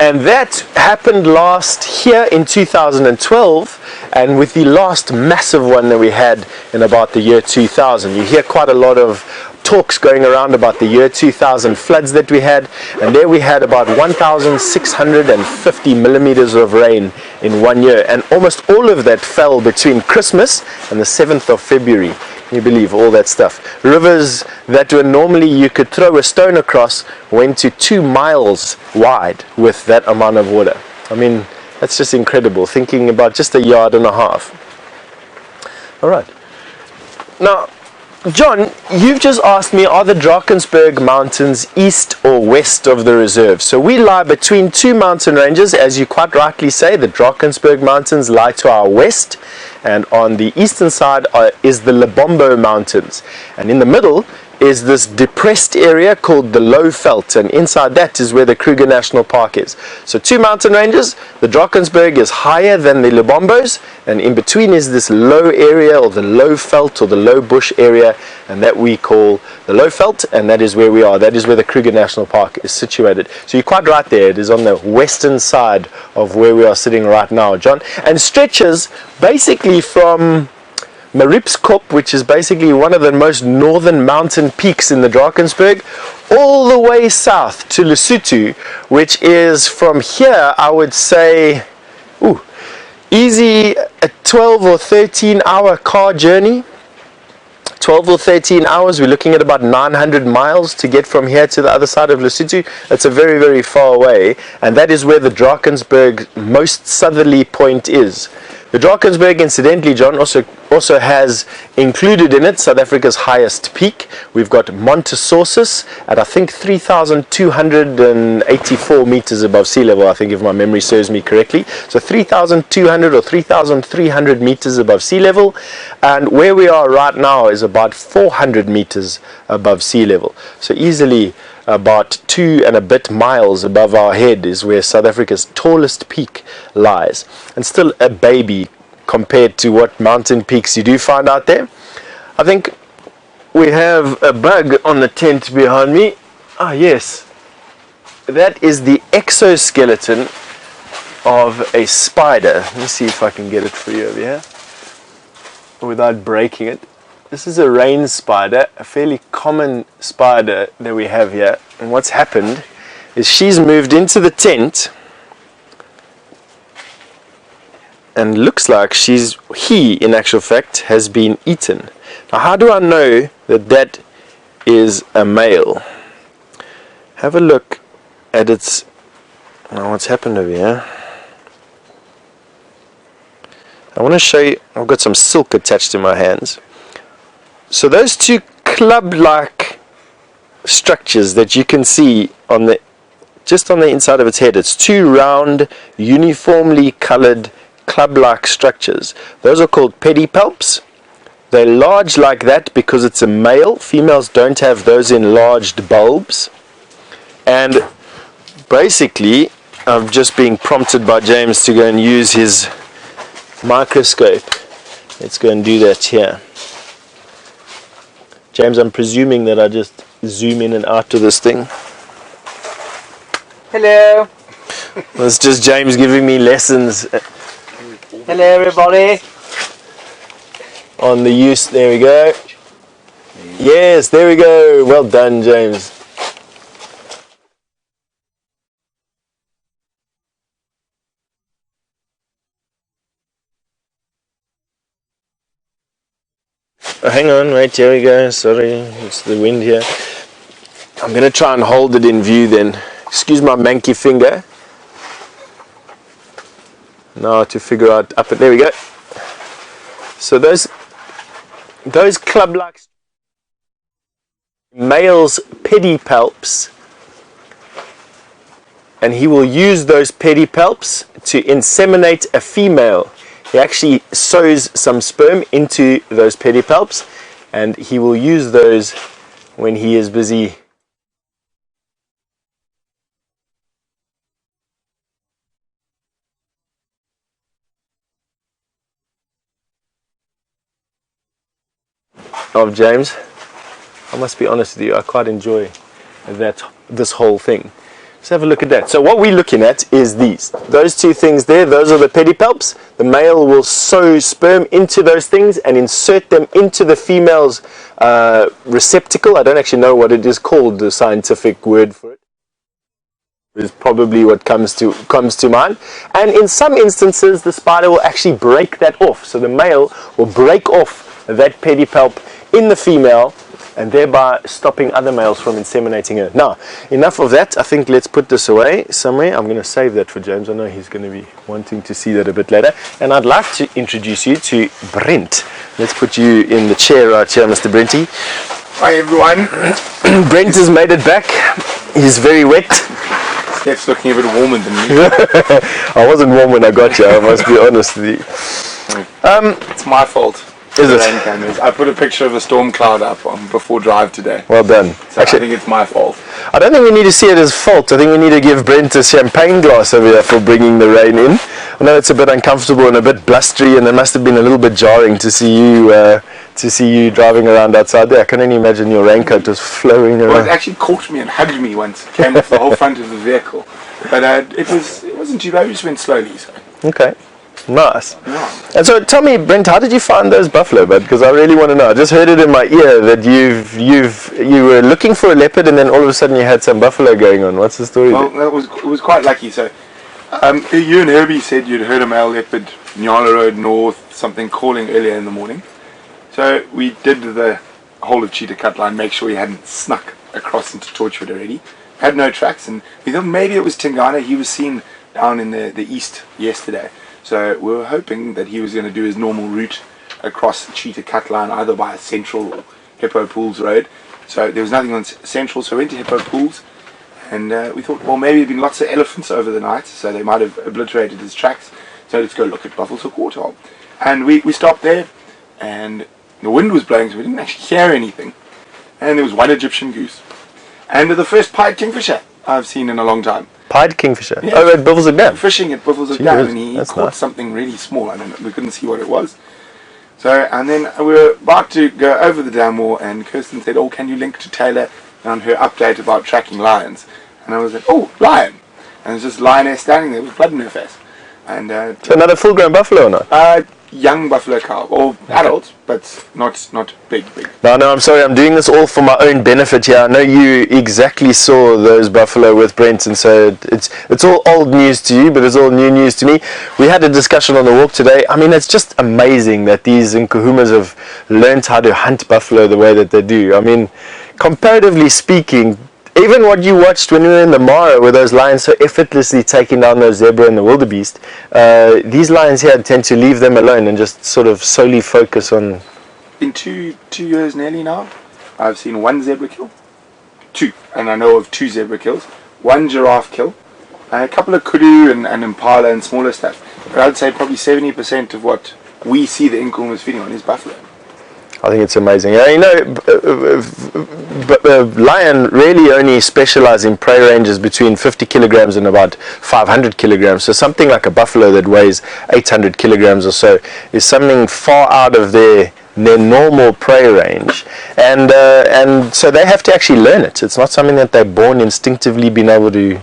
and that happened last year in 2012, and with the last massive one that we had in about the year 2000. You hear quite a lot of talks going around about the year 2000 floods that we had, and there we had about 1,650 millimeters of rain in 1 year, and almost all of that fell between Christmas and the 7th of February. Can you believe all that stuff? Rivers that were normally you could throw a stone across went to 2 miles wide with that amount of water. I mean, that's just incredible, thinking about just 1.5 yards. All right. Now, John, you've just asked me, are the Drakensberg Mountains east or west of the reserve? So we lie between two mountain ranges, as you quite rightly say. The Drakensberg Mountains lie to our west, and on the eastern side is the Lebombo Mountains, and in the middle is this depressed area called the Low Veld, and inside that is where the Kruger National Park is. So two mountain ranges. The Drakensberg is higher than the Lebombos, and in between is this low area, or the Low Veld, or the low bush area, and that we call the Low Veld, and that is where we are. That is where the Kruger National Park is situated. So you're quite right there. It is on the western side of where we are sitting right now, John, and stretches basically from Microscopic, which is basically one of the most northern mountain peaks in the Drakensberg, all the way south to Lesotho, which is from here, I would say, easy a 12 or 13 hour car journey. 12 or 13 hours, we're looking at about 900 miles to get from here to the other side of Lesotho. It's a very, very far away, and that is where the Drakensberg most southerly point is. The Drakensberg, incidentally, John, also has included in it South Africa's highest peak. We've got Montesorsis at, I think, 3,284 meters above sea level, I think, if my memory serves me correctly. So 3,200 or 3,300 meters above sea level, and where we are right now is about 400 meters above sea level. So easily about 2 and a bit miles above our head is where South Africa's tallest peak lies, and still a baby compared to what mountain peaks you do find out there. I think we have a bug on the tent behind me. Ah, yes, that is the exoskeleton of a spider. Let me see if I can get it for you over here without breaking it. This is a rain spider, a fairly common spider that we have here. And what's happened is she's moved into the tent, and looks like he, in actual fact, has been eaten. Now, how do I know that that is a male? Have a look at its... Now, what's happened over here? I want to show you, I've got some silk attached to my hands. So those two club-like structures that you can see just on the inside of its head, it's two round, uniformly colored club-like structures. Those are called pedipalps. They're large like that because it's a male. Females don't have those enlarged bulbs. And basically, I'm just being prompted by James to go and use his microscope. Let's go and do that here. James, I'm presuming that I just zoom in and out to this thing. Hello. It's just James giving me lessons. Hello, everybody. On the use, there we go. Yes, there we go. Well done, James. Oh, hang on, wait, here we go. Sorry, it's the wind here. I'm going to try and hold it in view then. Excuse my manky finger. Now to figure out up it. There we go. So those club-like male's pedipalps, and he will use those pedipalps to inseminate a female. He actually sows some sperm into those pedipalps, and he will use those when he is busy of James. I must be honest with you, I quite enjoy this whole thing. Let's have a look at that. So what we're looking at is those two things there. Those are the pedipalps. The male will sow sperm into those things and insert them into the female's receptacle. I don't actually know what it is called, the scientific word for it. Is probably what comes to mind. And in some instances, the spider will actually break that off. So the male will break off that pedipalp in the female, and thereby stopping other males from inseminating her. Now, enough of that. I think let's put this away somewhere. I'm going to save that for James. I know he's going to be wanting to see that a bit later. And I'd like to introduce you to Brent. Let's put you in the chair right here, Mr. Brenty. Hi everyone. Brent has made it back. He's very wet. Stef's looking a bit warmer than me. I wasn't warm when I got here, I must be honest with you. It's my fault. Is it? Rain cameras. I put a picture of a storm cloud up on before drive today. Well done. So actually, I think it's my fault. I don't think we need to see it as fault. I think we need to give Brent a champagne glass over here for bringing the rain in. I know it's a bit uncomfortable and a bit blustery, and it must have been a little bit jarring to see you driving around outside there. I can only imagine your raincoat was flowing around. Well, it actually caught me and hugged me once. It came off the whole front of the vehicle, but it wasn't too bad. We just went slowly. So. Okay. Nice. Yeah. And so tell me, Brent, how did you find those buffalo, bud? Because I really want to know. I just heard it in my ear that you were looking for a leopard and then all of a sudden you had some buffalo going on. What's the story? Well, it was quite lucky. So you and Herbie said you'd heard a male leopard Nyala Road North, something calling earlier in the morning. So we did the whole of Cheetah cut line, make sure he hadn't snuck across into Torchwood already. Had no tracks, and we thought maybe it was Tingana. He was seen down in the east yesterday. So we were hoping that he was going to do his normal route across the Cheetah cut line, either by Central or Hippo Pools Road. So there was nothing on Central, so we went to Hippo Pools, and we thought, well, maybe there'd been lots of elephants over the night, so they might have obliterated his tracks. So let's go look at Buffalo's Hook Waterhole. And we stopped there, and the wind was blowing, so we didn't actually hear anything. And there was one Egyptian goose, and the first pied kingfisher I've seen in a long time. Pied kingfisher? Yeah. Oh, at Buffalo's Hook Dam? Fishing at Buffalo's Hook Dam, and he caught something really small. I don't know, we couldn't see what it was. So, and then we were about to go over the dam wall, and Kirsten said, oh, can you link to Taylor on her update about tracking lions? And I was like, oh, lion! And there's just lioness standing there with blood in her face. And so another full-grown buffalo or not? Young buffalo cow, or adult, but not big. No, I'm sorry, I'm doing this all for my own benefit here. I know you exactly saw those buffalo with Brent, and so it's all old news to you, but it's all new news to me. We had a discussion on the walk today. I mean, it's just amazing that these Nkuhumas have learned how to hunt buffalo the way that they do. I mean, comparatively speaking, even what you watched when you were in the Mara with those lions so effortlessly taking down those zebra and the wildebeest, these lions here tend to leave them alone and just sort of solely focus on... In two years nearly now, I've seen one zebra kill. Two. And I know of two zebra kills. One giraffe kill. And a couple of kudu and impala and smaller stuff. But I'd say probably 70% of what we see the Nkuhumas feeding on is buffalo. I think it's amazing. You know, but the lion really only specializes in prey ranges between 50 kilograms and about 500 kilograms. So something like a buffalo that weighs 800 kilograms or so is something far out of their normal prey range, and so they have to actually learn it. It's not something that they're born instinctively being able to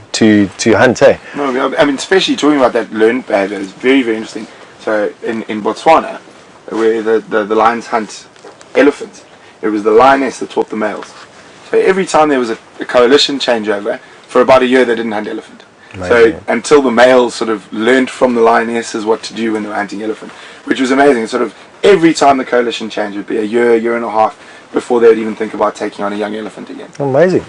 hunt. Eh? No, I mean, especially talking about that learned behavior is very, very interesting. So in Botswana, where the lions hunt elephants, it was the lioness that taught the males. So every time there was a coalition changeover, for about a year they didn't hunt elephant. Amazing. So until the males sort of learned from the lionesses what to do when they were hunting elephant, which was amazing. Sort of every time the coalition changed would be a year and a half before they would even think about taking on a young elephant again. Amazing.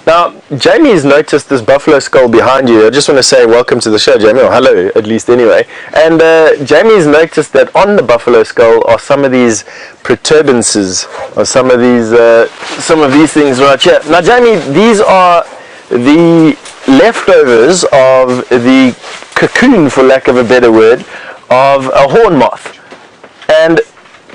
Now, Jamie's noticed this buffalo skull behind you. I just want to say welcome to the show, Jamie, or hello, at least anyway. And Jamie's noticed that on the buffalo skull are some of these protuberances, or some of these things right here. Now, Jamie, these are the leftovers of the cocoon, for lack of a better word, of a horn moth. And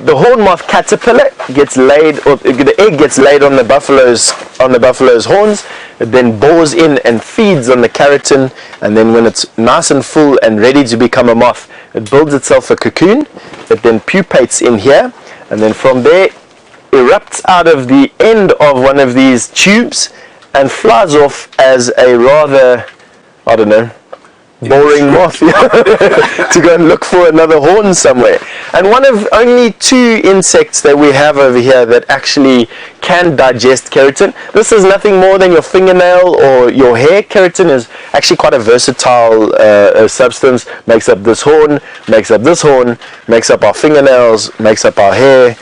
the horn moth caterpillar gets laid, or the egg gets laid on the buffalo's horns. It then bores in and feeds on the keratin, and then when it's nice and full and ready to become a moth, it builds itself a cocoon. It then pupates in here, and then from there erupts out of the end of one of these tubes and flies off as a rather, I don't know, boring moth to go and look for another horn somewhere. And one of only two insects that we have over here that actually can digest keratin. This is nothing more than your fingernail or your hair. Keratin is actually quite a versatile substance. Makes up this horn, makes up this horn, makes up our fingernails, makes up our hair.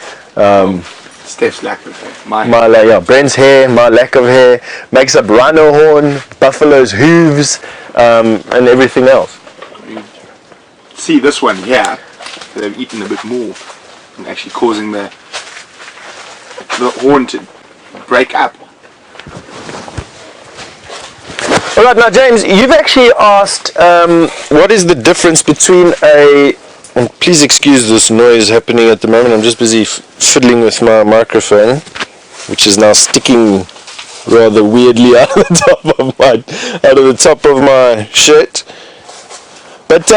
Stef's lack of hair. Yeah, Brent's hair, my lack of hair, makes up rhino horn, buffalo's hooves, and everything else. See this one here, they've eaten a bit more. and actually causing the horn to break up. Alright, now James, you've actually asked what is the difference between and please excuse this noise happening at the moment, I'm just busy fiddling with my microphone, which is now sticking rather weirdly out of the top of my shirt. But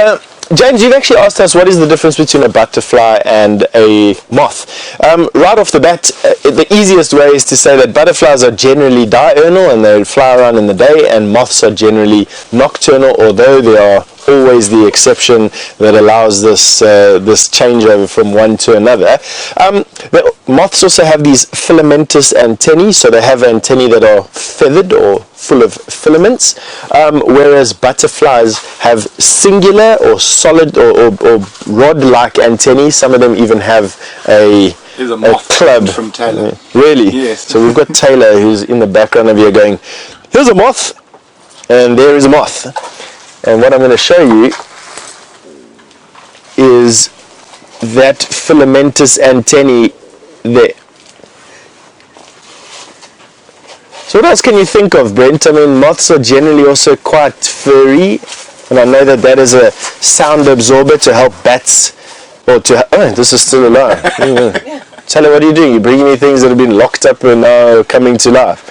James, you've actually asked us what is the difference between a butterfly and a moth. Right off the bat, the easiest way is to say that butterflies are generally diurnal and they fly around in the day, and moths are generally nocturnal, although they are always the exception that allows this changeover from one to another. The moths also have these filamentous antennae, so they have antennae that are feathered or full of filaments, whereas butterflies have singular or solid or rod-like antennae. Some of them even have a club from Taylor. Really? Yes. So we've got Taylor, who's in the background of here, going, here's a moth, and there is a moth. And what I'm going to show you is that filamentous antennae there. So what else can you think of, Brent? I mean, moths are generally also quite furry, and I know that is a sound absorber to help bats, or to, oh, this is still alive. Taylor, what are you doing? You're bringing me things that have been locked up and now coming to life.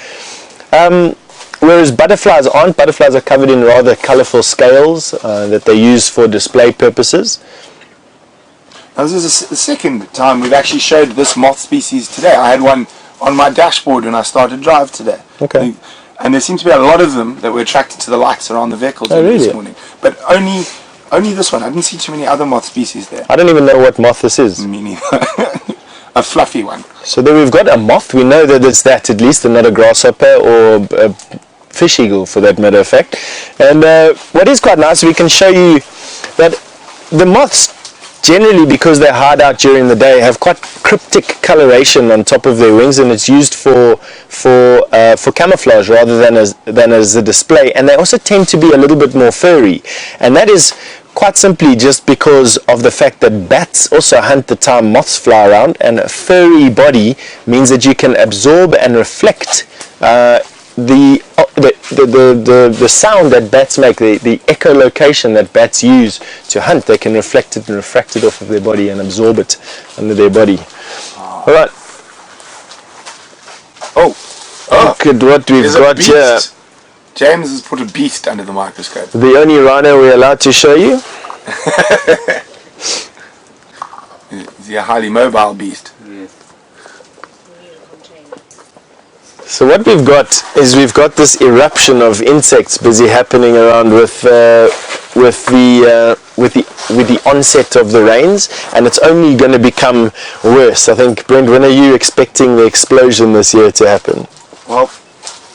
Whereas butterflies aren't. Butterflies are covered in rather colourful scales that they use for display purposes. Now, this is the second time we've actually showed this moth species today. I had one on my dashboard when I started drive today. Okay. And there seems to be a lot of them that were attracted to the lights around the vehicles this morning. But only this one. I didn't see too many other moth species there. I don't even know what moth this is. Me neither. A fluffy one. So there we've got a moth. We know that it's that at least, and not a grasshopper or a fish eagle for that matter of fact. And what is quite nice, we can show you that the moths generally, because they hide out during the day, have quite cryptic coloration on top of their wings, and it's used for camouflage rather than as a display. And they also tend to be a little bit more furry, and that is quite simply just because of the fact that bats also hunt the time moths fly around, and a furry body means that you can absorb and reflect the sound that bats make, the echolocation that bats use to hunt. They can reflect it and refract it off of their body and absorb it under their body. All right. Look at what we've got here. James has put a beast under the microscope. The only rhino we're allowed to show you. Is he a highly mobile beast? Yes. So what we've got is this eruption of insects busy happening around with the onset of the rains, and it's only going to become worse. I think, Brent, when are you expecting the explosion this year to happen? Well,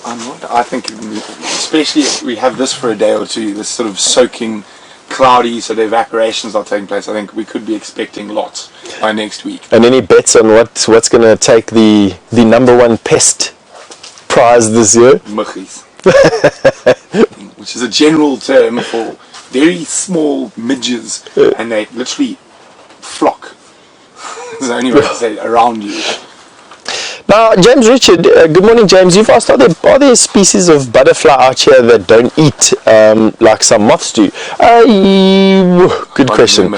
I think especially if we have this for a day or two, this sort of soaking, cloudy, so the evaporations are taking place. I think we could be expecting lots by next week. And any bets on what's going to take the number one pest prize this year? Muggies. Which is a general term for very small midges, and they literally flock. That's the only way to say it, around you. Now, James Richard, good morning, James. You've asked, are there species of butterfly out here that don't eat like some moths do? Good question.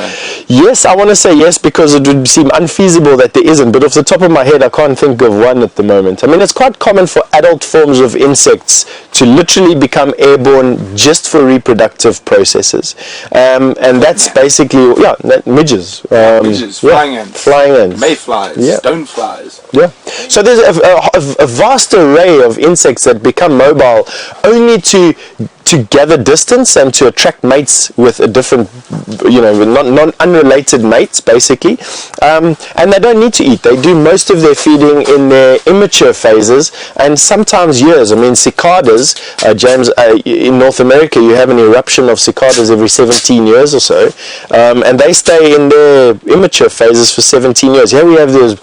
Yes, I want to say yes, because it would seem unfeasible that there isn't, but off the top of my head, I can't think of one at the moment. I mean, it's quite common for adult forms of insects to literally become airborne just for reproductive processes. And that's basically, midges. Midges, flying ants, mayflies, stoneflies. Yeah. So there's a vast array of insects that become mobile only to gather distance and to attract mates with a different, unrelated mates, basically. And they don't need to eat. They do most of their feeding in their immature phases, and sometimes years. I mean, cicadas, James, in North America, you have an eruption of cicadas every 17 years or so, and they stay in their immature phases for 17 years. Here we have those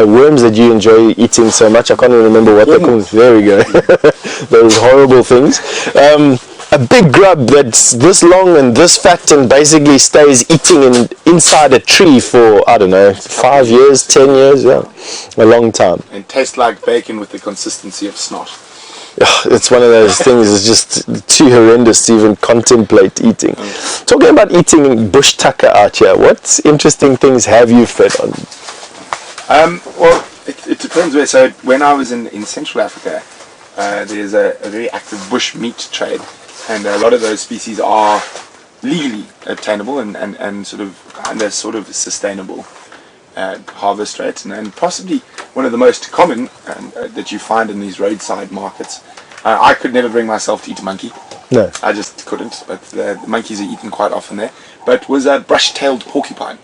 worms that you enjoy eating so much. I can't even remember what they're called. There we go. Those horrible things. a big grub that's this long and this fat and basically stays eating inside a tree for, I don't know, 5 years, 10 years, yeah, a long time. And tastes like bacon with the consistency of snot. It's one of those things, it's just too horrendous to even contemplate eating. Talking about eating bush tucker out here, what interesting things have you fed on? Well, it depends where. So when I was in Central Africa, there's a very active bush meat trade, and a lot of those species are legally obtainable and sort of sustainable harvest rates, and possibly one of the most common that you find in these roadside markets. I could never bring myself to eat a monkey. No. I just couldn't, but the monkeys are eaten quite often there. But was a brush-tailed porcupine.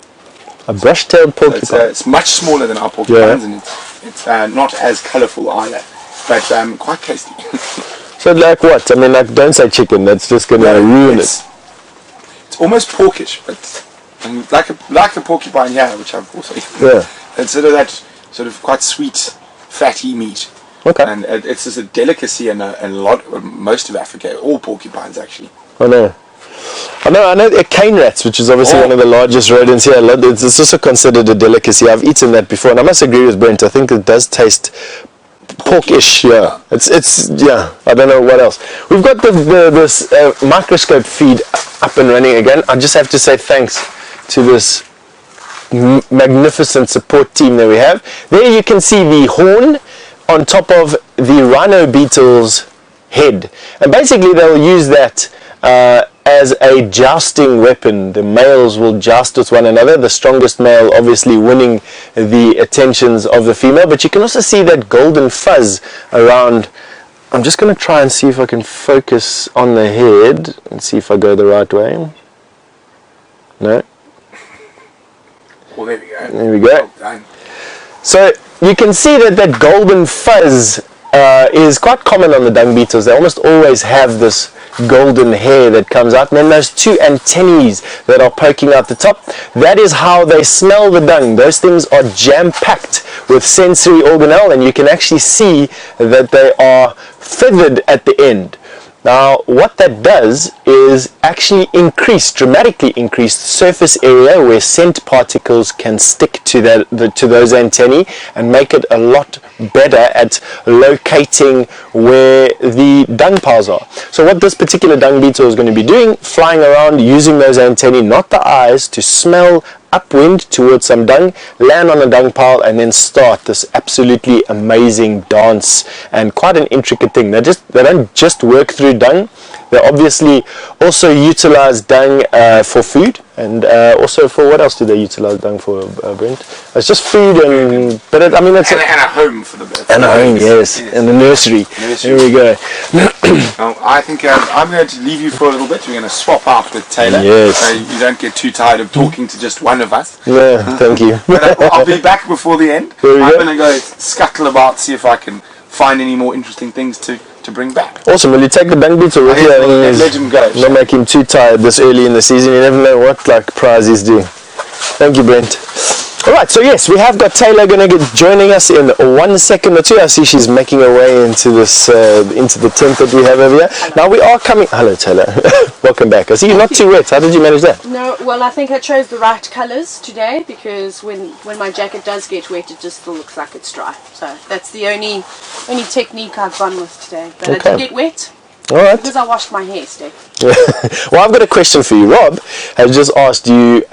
A brush-tailed porcupine? So it's much smaller than our porcupines, and it's not as colourful either, but quite tasty. So like what? I mean, like, don't say chicken, that's just going to ruin it. It's almost porkish, but like the porcupine here, which I've also eaten. Yeah. It's sort of that sort of quite sweet, fatty meat. Okay. And it's just a delicacy in most of Africa, all porcupines actually. I know cane rats, which is obviously one of the largest rodents here. It's also considered a delicacy. I've eaten that before, and I must agree with Brent. I think it does taste porkish. Yeah, it's yeah. I don't know what else. We've got this microscope feed up and running again. I just have to say thanks to this magnificent support team that we have. There you can see the horn on top of the rhino beetle's head, and basically they'll use that as a jousting weapon. The males will joust with one another, the strongest male obviously winning the attentions of the female. But you can also see that golden fuzz around. I'm just going to try and see if I can focus on the head and see if I go the right way. No. Well, there we go. There we go. Well done. So you can see that golden fuzz is quite common on the dung beetles. They almost always have this golden hair that comes out, and then those two antennae that are poking out the top, that is how they smell the dung. Those things are jam-packed with sensory organelle, and you can actually see that they are feathered at the end. Now what that does is actually dramatically increase surface area where scent particles can stick to those antennae, and make it a lot better at locating where the dung piles are. So what this particular dung beetle is going to be doing, flying around using those antennae, not the eyes, to smell upwind towards some dung, land on a dung pile, and then start this absolutely amazing dance, and quite an intricate thing. They don't just work through dung. They obviously also utilize dung for food, and also for, what else do they utilize dung for, Brent? It's just food, but I mean, it's and a home for the birds. And a home, yes, and the nursery. There we go. I think I'm going to leave you for a little bit. We're going to swap out with Taylor. Yes. So you don't get too tired of talking to just one of us. Yeah, thank you. But I'll be back before the end. I'm going to go scuttle about, see if I can find any more interesting things to bring back. Awesome. Will you take the dung beetle with you? Let him go. Not make him too tired this early in the season. You never know what prize he's doing. Thank you, Brent. Alright, so yes, we have got Taylor going to get joining us in 1 second or two. I see she's making her way into this into the tent that we have over here. Hello. Now we are coming. Hello, Taylor. Welcome back. I see you're not too wet. How did you manage that? No, well, I think I chose the right colours today, because when my jacket does get wet, it just still looks like it's dry. So that's the only technique I've gone with today. But okay. I did get wet. All right. Because I washed my hair, Stef. Well, I've got a question for you. Rob has just asked you,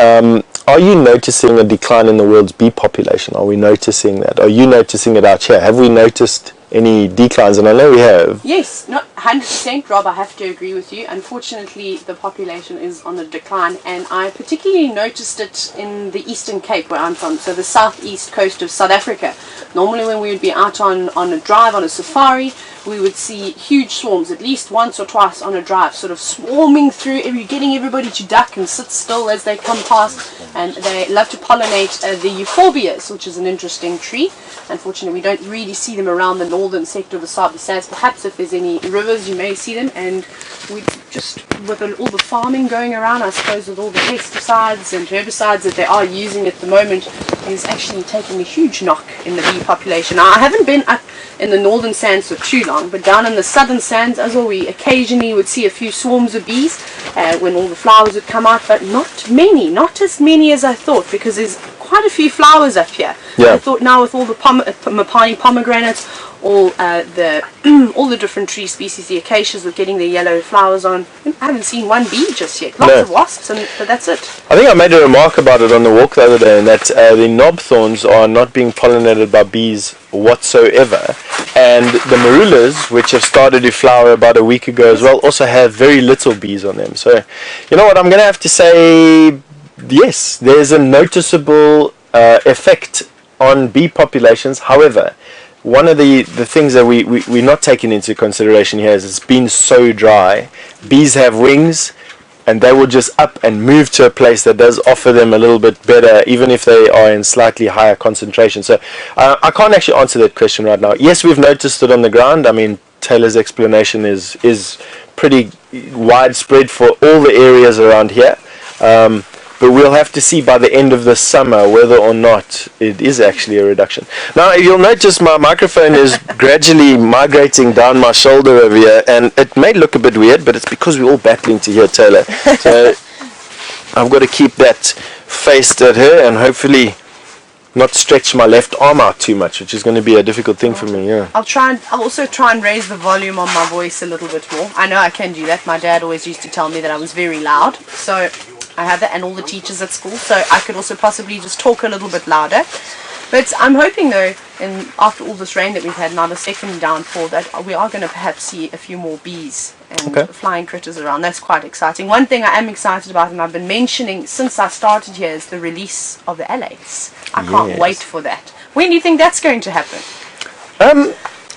are you noticing a decline in the world's bee population? Are we noticing that? Are you noticing it out here? Have we noticed any declines? And I know we have. Yes, not 100%, Rob, I have to agree with you. Unfortunately, the population is on the decline, and I particularly noticed it in the Eastern Cape, where I'm from, so the southeast coast of South Africa. Normally when we would be out on a drive, on a safari, we would see huge swarms, at least once or twice on a drive, sort of swarming through, getting everybody to duck and sit still as they come past. And they love to pollinate the euphorbias, which is an interesting tree. Unfortunately, we don't really see them around the northern sector of the Sabi Sands. Perhaps if there's any rivers, you may see them. And we just, with all the farming going around, I suppose with all the pesticides and herbicides that they are using at the moment, is actually taking a huge knock in the bee population. Now, I haven't been up in the northern sands for too long, but down in the southern sands as well, we occasionally would see a few swarms of bees when all the flowers would come out, but not many, not as many as I thought, because there's quite a few flowers up here. Yeah. I thought now with all the Mapani pomegranates, all the all the different tree species, the acacias with getting their yellow flowers on, I haven't seen one bee just yet. Lots of wasps, but that's it. I think I made a remark about it on the walk the other day, and that the knobthorns are not being pollinated by bees whatsoever, and the marulas, which have started to flower about a week ago as well, also have very little bees on them. So, you know what, I'm going to have to say, yes, there's a noticeable effect on bee populations. However, one of the things that we're not taking into consideration here is it's been so dry. Bees have wings, and they will just up and move to a place that does offer them a little bit better, even if they are in slightly higher concentration. So I can't actually answer that question right now. Yes, we've noticed it on the ground. I mean, Taylor's explanation is pretty widespread for all the areas around here. But we'll have to see by the end of the summer whether or not it is actually a reduction. Now, you'll notice my microphone is gradually migrating down my shoulder over here, and it may look a bit weird, but it's because we're all battling to hear Taylor. So I've got to keep that faced at her and hopefully not stretch my left arm out too much, which is going to be a difficult thing for me. Yeah. I'll also try and raise the volume on my voice a little bit more. I know I can do that. My dad always used to tell me that I was very loud, so I have that, and all the teachers at school, so I could also possibly just talk a little bit louder. But I'm hoping though, after all this rain that we've had, now the second downpour, that we are going to perhaps see a few more bees and flying critters around. That's quite exciting. One thing I am excited about, and I've been mentioning since I started here, is the release of the Ellies. I can't wait for that. When do you think that's going to happen?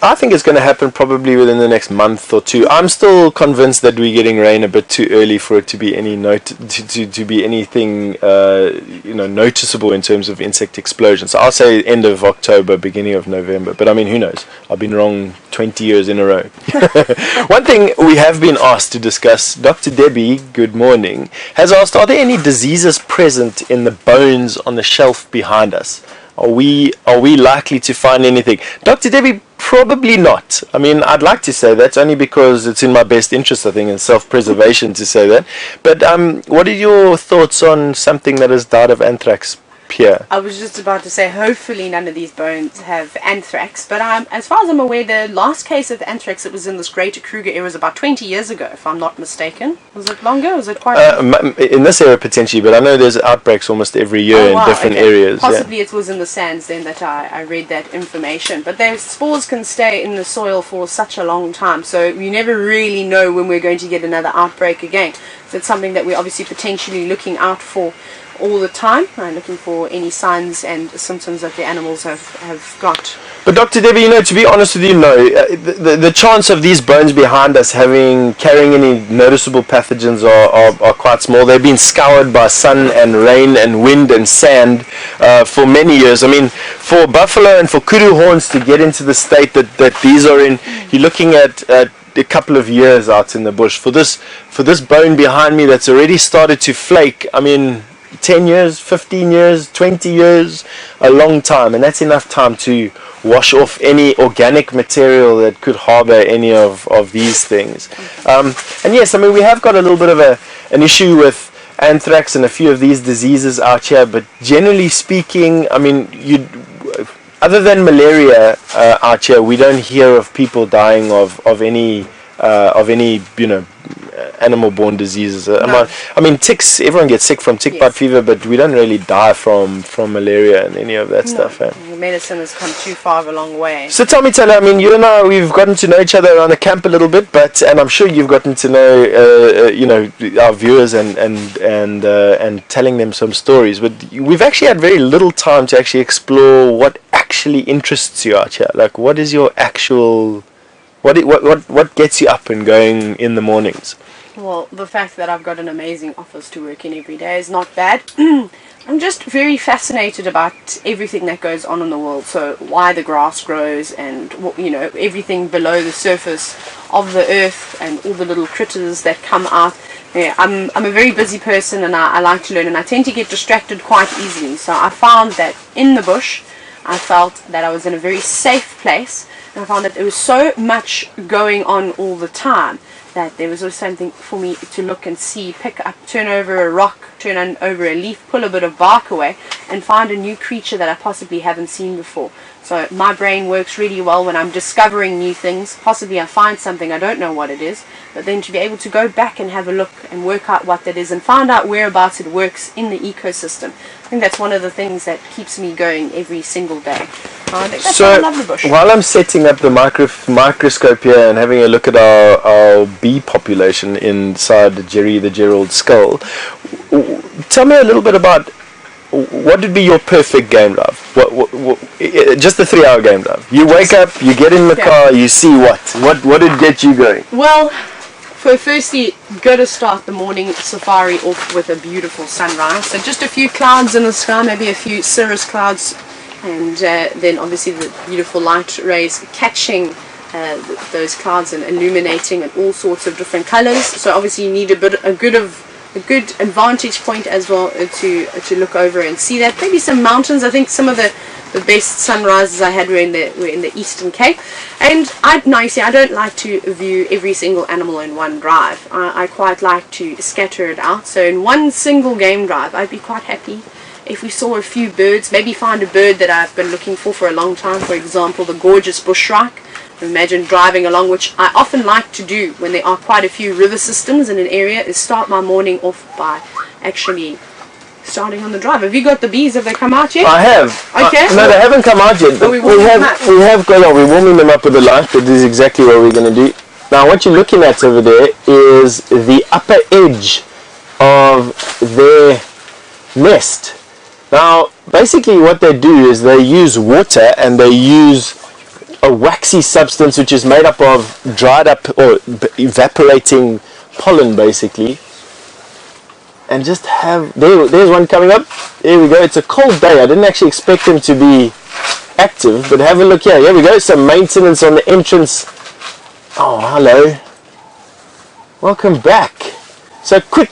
I think it's going to happen probably within the next month or two. I'm still convinced that we're getting rain a bit too early for it to be any to be anything noticeable in terms of insect explosions. So I'll say end of October, beginning of November. But I mean, who knows? I've been wrong 20 years in a row. One thing we have been asked to discuss, Dr. Debbie, good morning, has asked, are there any diseases present in the bones on the shelf behind us? Are we likely to find anything? Dr. Debbie, probably not. I mean, I'd like to say that only because it's in my best interest, I think, in self-preservation to say that. But what are your thoughts on something that has died of anthrax here? I was just about to say, hopefully none of these bones have anthrax, but as far as I'm aware, the last case of anthrax that was in this greater Kruger area was about 20 years ago, if I'm not mistaken. Was it longer? Was it quite... in this area potentially, but I know there's outbreaks almost every year in different areas. Possibly it was in the sands then that I read that information, but their spores can stay in the soil for such a long time, so you never really know when we're going to get another outbreak again. So it's something that we're obviously potentially looking out for all the time, looking for any signs and symptoms that the animals have got. But Dr. Debbie, to be honest with you, no. The chance of these bones behind us carrying any noticeable pathogens are quite small. They've been scoured by sun and rain and wind and sand for many years. I mean, for buffalo and for kudu horns to get into the state that these are in, you're looking at a couple of years out in the bush. For this bone behind me that's already started to flake, I mean, 10 years, 15 years, 20 years, a long time, and that's enough time to wash off any organic material that could harbor any of these things. And yes, I mean, we have got a little bit of an issue with anthrax and a few of these diseases out here, but generally speaking, I mean, other than malaria out here, we don't hear of people dying of any animal-borne diseases. No. I mean, ticks, everyone gets sick from tick-bite fever, but we don't really die from malaria and any of that stuff. The medicine has come too far a long way. So tell me, Taylor, I mean, you and I, we've gotten to know each other around the camp a little bit, and I'm sure you've gotten to know, our viewers and telling them some stories, but we've actually had very little time to actually explore what actually interests you out here. Like, what is your actual... What gets you up and going in the mornings? Well, the fact that I've got an amazing office to work in every day is not bad. I'm just very fascinated about everything that goes on in the world. So why the grass grows and, you know, everything below the surface of the earth and all the little critters that come out. Yeah, I'm a very busy person, and I like to learn, and I tend to get distracted quite easily. So I found that in the bush, I felt that I was in a very safe place, and I found that there was so much going on all the time that there was always something for me to look and see, pick up, turn over a rock, turn over a leaf, pull a bit of bark away, and find a new creature that I possibly haven't seen before. So my brain works really well when I'm discovering new things. Possibly I find something, I don't know what it is, but then to be able to go back and have a look and work out what that is and find out whereabouts it works in the ecosystem. I think that's one of the things that keeps me going every single day. I think that's why I love the bush. While I'm setting up the microscope here and having a look at our bee population inside Jerry the Gerald skull, tell me a little bit about what would be your perfect game drive? Just the 3-hour game drive. You wake up, you get in the car, you see what would get you going? Well, firstly, got to start the morning safari off with a beautiful sunrise. So just a few clouds in the sky, maybe a few cirrus clouds, and then obviously the beautiful light rays catching those clouds and illuminating in all sorts of different colors. So obviously you need a good advantage point as well to look over and see that. Maybe some mountains. I think some of the best sunrises I had were in the Eastern Cape. And I don't like to view every single animal in one drive. I quite like to scatter it out. So in one single game drive, I'd be quite happy if we saw a few birds. Maybe find a bird that I've been looking for a long time. For example, the gorgeous bushshrike. Imagine driving along, which I often like to do when there are quite a few river systems in an area, is start my morning off by actually starting on the drive. Have you got the bees? Have they come out yet? I have. Okay. No, they haven't come out yet. But we have got on. We're warming them up with the light, but this is exactly what we're going to do. Now, what you're looking at over there is the upper edge of their nest. Now, basically what they do is they use water and they use a waxy substance which is made up of dried up or evaporating pollen, basically, and just have there's one coming up. There we go. It's a cold day. I didn't actually expect them to be active, but have a look here. Here we go. Some maintenance on the entrance. Oh, hello, welcome back. So quick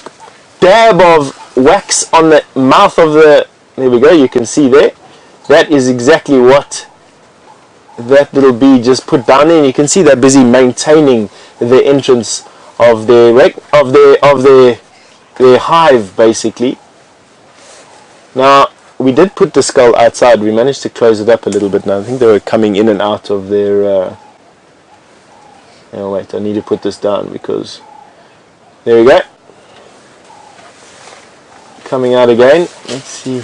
dab of wax on the mouth of the, there we go, you can see there, that is exactly what that little bee just put down there, and you can see they're busy maintaining the entrance of their hive, basically. Now, we did put the skull outside. We managed to close it up a little bit now. I think they were coming in and out of their oh wait, I need to put this down because there we go, coming out again. Let's see.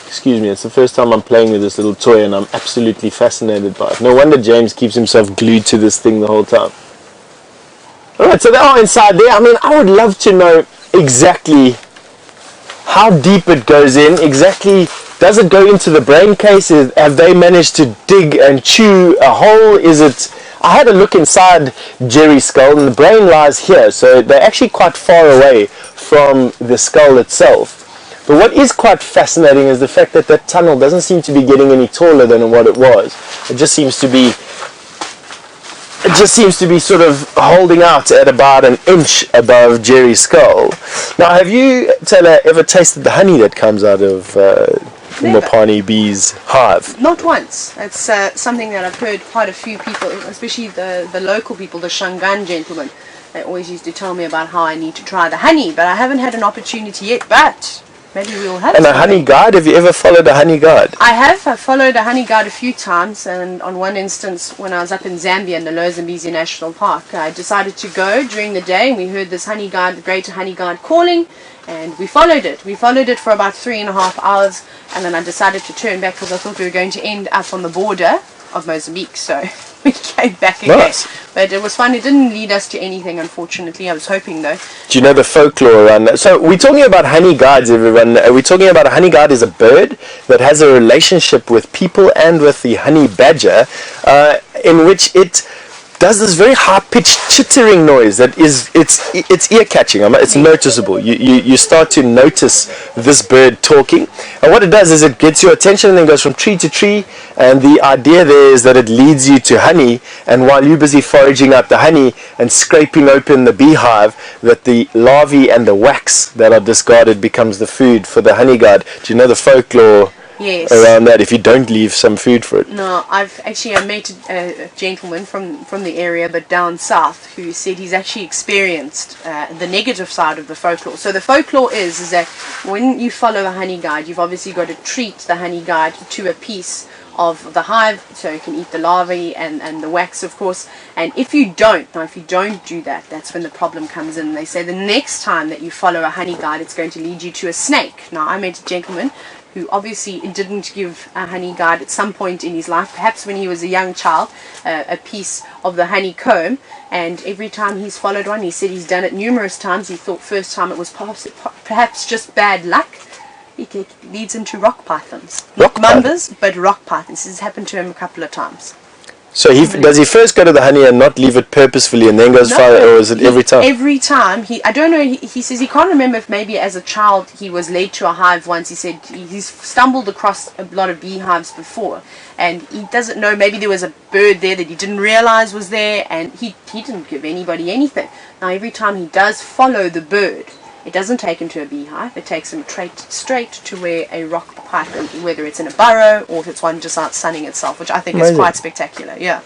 Excuse me, it's the first time I'm playing with this little toy and I'm absolutely fascinated by it. No wonder James keeps himself glued to this thing the whole time. Alright, so they are inside there. I mean, I would love to know exactly how deep it goes in. Exactly, does it go into the brain case? Have they managed to dig and chew a hole? Is it... I had a look inside Jerry's skull and the brain lies here. So they're actually quite far away from the skull itself. But what is quite fascinating is the fact that that tunnel doesn't seem to be getting any taller than what it was. It just seems to be sort of holding out at about an inch above Jerry's skull. Now, have you, Taylor, ever tasted the honey that comes out of Mopani bee's hive? Not once. It's something that I've heard quite a few people, especially the local people, the Shangaan gentlemen, they always used to tell me about how I need to try the honey, but I haven't had an opportunity yet, but maybe we'll have And a honey guide? Have you ever followed a honey guide? I have. I've followed a honey guide a few times, and on one instance when I was up in Zambia in the Lower Zambezi National Park, I decided to go during the day and we heard this honey guide, the greater honey guide, calling, and we followed it. We followed it for about 3.5 hours, and then I decided to turn back because I thought we were going to end up on the border of Mozambique, so we came back again. Nice. But it was fun. It didn't lead us to anything, unfortunately. I was hoping, though. Do you know the folklore around that? So we're talking about honey guides, everyone. We're talking about a honey guide is a bird that has a relationship with people and with the honey badger, in which it does this very high-pitched chittering noise that it's ear-catching. It's noticeable. You start to notice this bird talking, and what it does is it gets your attention and then goes from tree to tree, and the idea there is that it leads you to honey, and while you're busy foraging out the honey and scraping open the beehive, that the larvae and the wax that are discarded becomes the food for the honey guide. Do you know the folklore around that, if you don't leave some food for it? No, I met a gentleman from the area, but down south, who said he's actually experienced the negative side of the folklore. So the folklore is that when you follow a honey guide, you've obviously got to treat the honey guide to a piece of the hive, so you can eat the larvae and the wax, of course. And if you don't do that, that's when the problem comes in. They say the next time that you follow a honey guide, it's going to lead you to a snake. Now, I met a gentleman who obviously didn't give a honey guide at some point in his life, perhaps when he was a young child, a piece of the honeycomb, and every time he's followed one, he said he's done it numerous times. He thought first time it was perhaps just bad luck. It leads into rock pythons. Not mambas, but rock pythons. This has happened to him a couple of times. So does he first go to the honey and not leave it purposefully and then goes far, or is it every time? Every time. I don't know, he says he can't remember if maybe as a child he was led to a hive once. He said he's stumbled across a lot of beehives before, and he doesn't know, maybe there was a bird there that he didn't realize was there, and he didn't give anybody anything. Now every time he does follow the bird, it doesn't take him to a beehive, it takes him straight to where a rock python, whether it's in a burrow or if it's one just out sunning itself, which I think is quite spectacular. Yeah.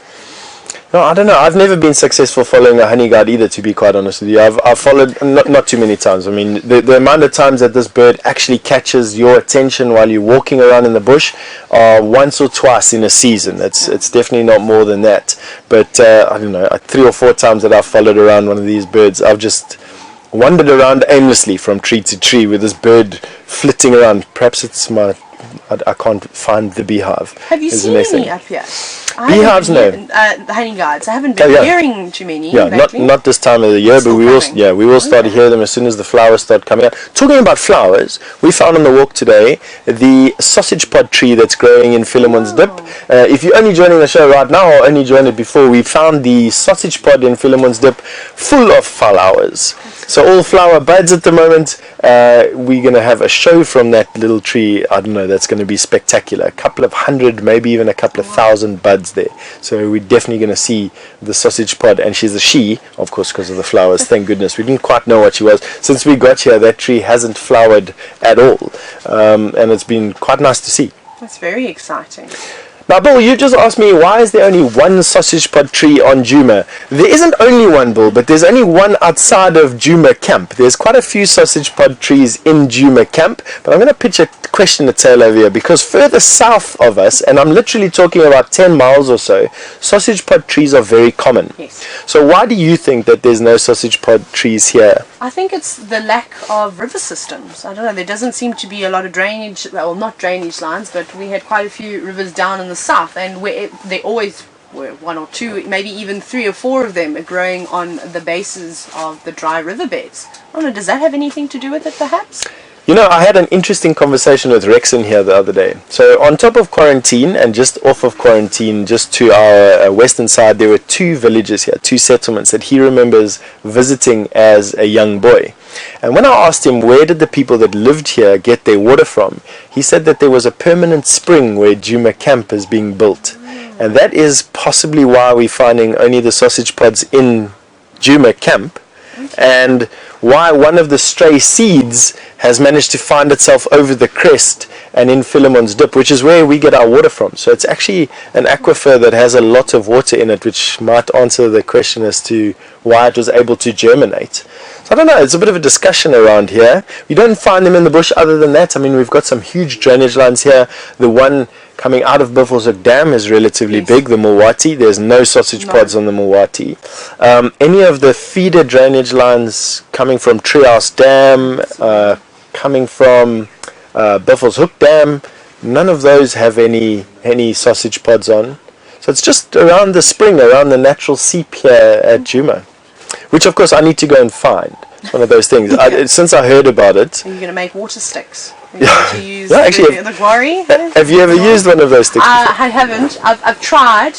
No, I don't know. I've never been successful following a honey guide either, to be quite honest with you. I've followed not too many times. I mean, the amount of times that this bird actually catches your attention while you're walking around in the bush are once or twice in a season. It's definitely not more than that. But I don't know, 3 or 4 times that I've followed around one of these birds, I've just wandered around aimlessly from tree to tree with this bird flitting around. Perhaps it's I can't find the beehive. Have you seen any up here? Beehives, no. The honey guides. I haven't been hearing too many. Yeah, not this time of the year, but we will start to hear them as soon as the flowers start coming out. Talking about flowers, we found on the walk today the sausage pod tree that's growing in Philemon's Dip. If you're only joining the show right now or only joined it before, we found the sausage pod in Philemon's Dip full of flowers. So all flower buds at the moment. We're going to have a show from that little tree. I don't know, that's going to be spectacular. A couple of hundred, maybe even a couple of thousand buds there. So we're definitely going to see the sausage pod, and she's a she, of course, because of the flowers. Thank goodness. We didn't quite know what she was. Since we got here, that tree hasn't flowered at all, and it's been quite nice to see. That's very exciting. Now, Bill, you just asked me, why is there only one sausage pod tree on Djuma? There isn't only one, Bill, but there's only one outside of Djuma camp. There's quite a few sausage pod trees in Djuma camp, but I'm going to pitch a question to Tail over here, because further south of us, and I'm literally talking about 10 miles or so, sausage pod trees are very common. Yes. So why do you think that there's no sausage pod trees here? I think it's the lack of river systems. I don't know, there doesn't seem to be a lot of drainage, well, not drainage lines, but we had quite a few rivers down in the south, and where they always were 1 or 2, maybe even 3 or 4 of them are growing on the bases of the dry riverbeds. I don't know, does that have anything to do with it perhaps? You know, I had an interesting conversation with Rex in here the other day. So on top of quarantine and just off of quarantine, just to our western side, there were 2 villages here, 2 settlements that he remembers visiting as a young boy. And when I asked him where did the people that lived here get their water from, he said that there was a permanent spring where Djuma camp is being built. And that is possibly why we're finding only the sausage pods in Djuma camp, and why one of the stray seeds has managed to find itself over the crest and in Philemon's Dip, which is where we get our water from. So it's actually an aquifer that has a lot of water in it, which might answer the question as to why it was able to germinate. So I don't know, it's a bit of a discussion around here. We don't find them in the bush other than that. I mean, we've got some huge drainage lines here. The one coming out of Buffelshoek Dam is relatively big, the Mulwati. There's no sausage pods on the Mulwati. Any of the feeder drainage lines coming from Treehouse Dam, coming from Buffelshoek Dam, none of those have any sausage pods on. So it's just around the spring, around the natural seep here at Djuma, which of course I need to go and find. It's one of those things. Since I heard about it. Are you going to make water sticks? Are you going to use actually, the quarry? Have you ever used one of those sticks? I haven't. I've tried,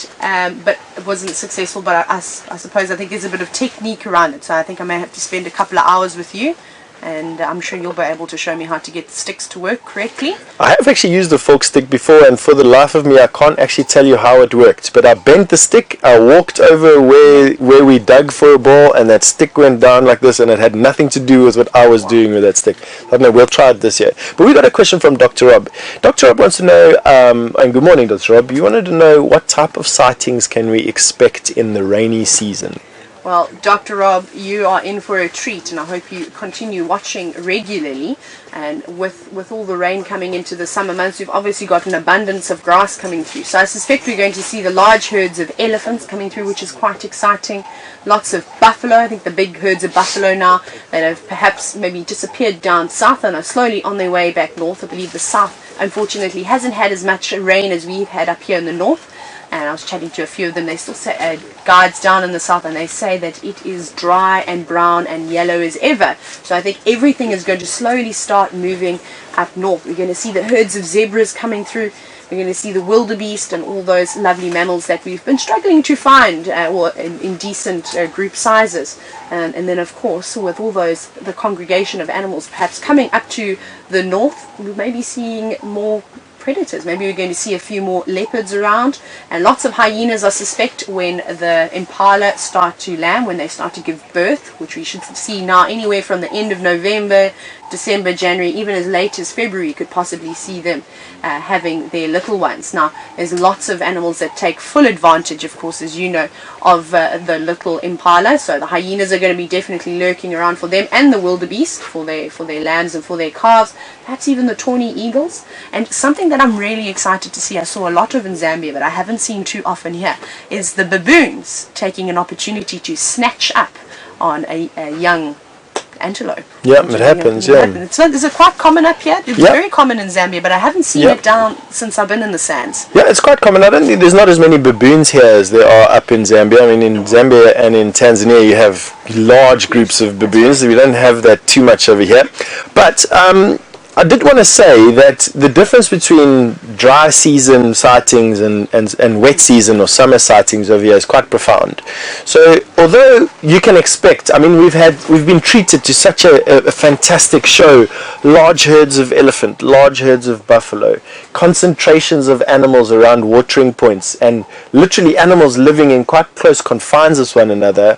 but it wasn't successful. But I suppose I think there's a bit of technique around it. So I think I may have to spend a couple of hours with you. And I'm sure you'll be able to show me how to get the sticks to work correctly. I have actually used the fork stick before, and for the life of me I can't actually tell you how it worked. But I bent the stick, I walked over where we dug for a ball, and that stick went down like this, and it had nothing to do with what I was doing with that stick. I don't know, we'll try it this year. But we got a question from Dr. Rob. Dr. Rob wants to know, and good morning Dr. Rob, you wanted to know what type of sightings can we expect in the rainy season? Well, Dr. Rob, you are in for a treat, and I hope you continue watching regularly. And with all the rain coming into the summer months, we've obviously got an abundance of grass coming through. So I suspect we're going to see the large herds of elephants coming through, which is quite exciting. Lots of buffalo. I think the big herds of buffalo now that have perhaps maybe disappeared down south and are slowly on their way back north. I believe the south, unfortunately, hasn't had as much rain as we've had up here in the north. And I was chatting to a few of them. They still say guides down in the south, and they say that it is dry and brown and yellow as ever. So I think everything is going to slowly start moving up north. We're going to see the herds of zebras coming through. We're going to see the wildebeest and all those lovely mammals that we've been struggling to find in decent group sizes. And then, of course, with all those, the congregation of animals perhaps coming up to the north, we may be seeing more predators. Maybe we're going to see a few more leopards around, and lots of hyenas, I suspect, when the impala start to lamb, when they start to give birth, which we should see now anywhere from the end of November, December, January, even as late as February, you could possibly see them having their little ones. Now, there's lots of animals that take full advantage, of course, as you know, of the little impala. So the hyenas are going to be definitely lurking around for them, and the wildebeest for their lambs and for their calves, perhaps even the tawny eagles. And something that I'm really excited to see, I saw a lot of in Zambia, but I haven't seen too often here, is the baboons taking an opportunity to snatch up on a young antelope. Yeah, it happens, yeah. Is it quite common up here? It's very common in Zambia, but I haven't seen it down since I've been in the sands. Yeah, it's quite common. I don't think there's not as many baboons here as there are up in Zambia. I mean, in Zambia and in Tanzania, you have large groups of baboons. We don't have that too much over here. But I did want to say that the difference between dry season sightings and wet season or summer sightings over here is quite profound. So although you can expect, I mean, we've been treated to such a fantastic show, large herds of elephant, large herds of buffalo, concentrations of animals around watering points, and literally animals living in quite close confines of one another.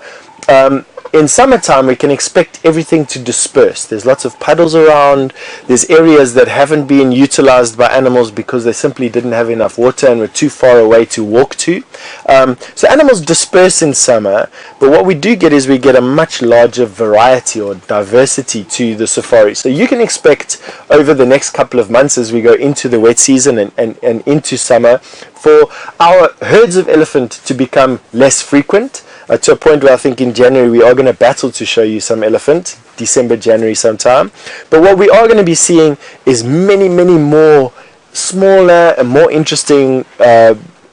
In summertime, we can expect everything to disperse. There's lots of puddles around. There's areas that haven't been utilized by animals because they simply didn't have enough water and were too far away to walk to. So animals disperse in summer, but what we do get is we get a much larger variety or diversity to the safari. So you can expect over the next couple of months as we go into the wet season and into summer for our herds of elephant to become less frequent. To a point where I think in January we are going to battle to show you some elephant, December, January sometime. But what we are going to be seeing is many, many more smaller and more interesting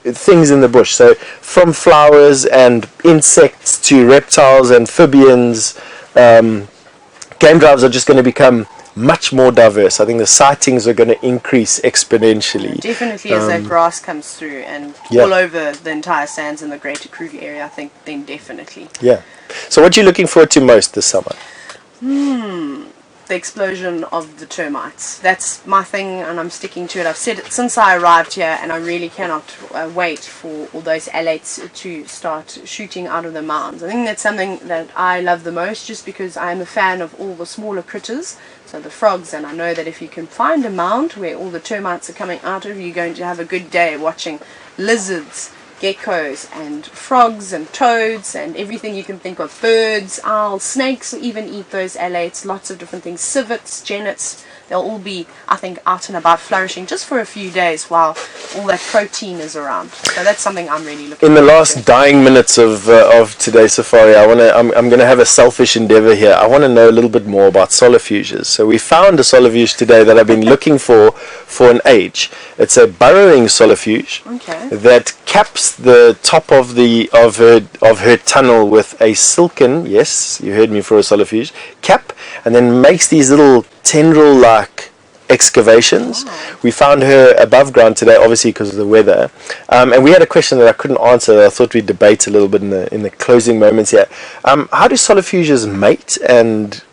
things in the bush. So from flowers and insects to reptiles, amphibians, game drives are just going to become much more diverse. I think the sightings are going to increase exponentially. Definitely as that grass comes through and all over the entire sands in the greater Kruger area, I think then definitely. Yeah. So what are you looking forward to most this summer? The explosion of the termites. That's my thing, and I'm sticking to it. I've said it since I arrived here, and I really cannot wait for all those alates to start shooting out of the mounds. I think that's something that I love the most, just because I'm a fan of all the smaller critters, so the frogs, and I know that if you can find a mound where all the termites are coming out of, you're going to have a good day watching lizards, geckos and frogs and toads and everything you can think of, birds, owls, snakes even eat those alates, lots of different things, civets, genets, they'll all be, I think, out and about flourishing just for a few days while all that protein is around. So that's something I'm really looking forward to. In the last dying minutes of today's safari, I'm going to have a selfish endeavor here. I want to know a little bit more about solifuges. So we found a solifuge today that I've been looking for an age. It's a burrowing solifuge that caps the top of her tunnel with a silken, yes, you heard me, for a solifuge cap, and then makes these little tendril-like excavations. Wow. We found her above ground today, obviously because of the weather, and we had a question that I couldn't answer that I thought we'd debate a little bit in the closing moments here. How do solifuges mate, and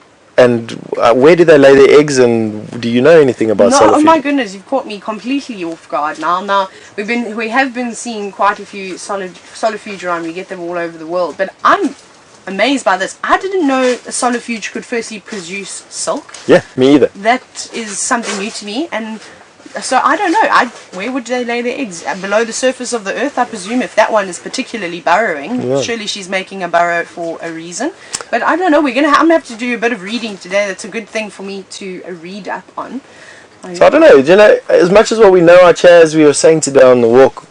where do they lay their eggs, and do you know anything about solifuges? Oh my goodness, you've caught me completely off guard now. Now we have been seeing quite a few solifuge around. We get them all over the world, but I'm amazed by this. I didn't know a solifuge could firstly produce silk. Yeah, me either. That is something new to me, and so I don't know. Where would they lay their eggs? Below the surface of the earth, I presume. If that one is particularly burrowing, Yeah. surely she's making a burrow for a reason. But I don't know. I'm gonna have to do a bit of reading today. That's a good thing for me to read up on. So I don't know, as much as what we know, as we were saying today on the walk,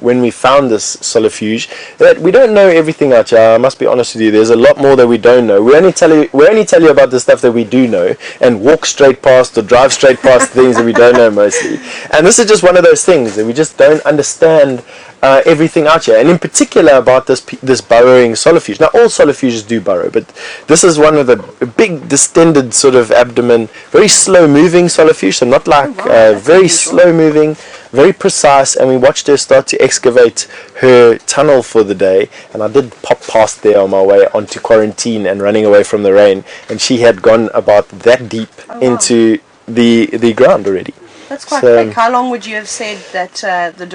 when we found this solifuge, that we don't know everything, I must be honest with you. There's a lot more that we don't know. We only tell you about the stuff that we do know, and walk straight past or drive straight past things that we don't know mostly. And this is just one of those things that we just don't understand everything out here, and in particular about this burrowing solifuge. Now, all solifuges do burrow, but this is one of the big distended sort of abdomen, very slow moving solifuge, so not like very slow moving, very precise. And we watched her start to excavate her tunnel for the day, and I did pop past there on my way onto quarantine and running away from the rain, and she had gone about that deep into the ground already. That's quite quick. How long would you have said that the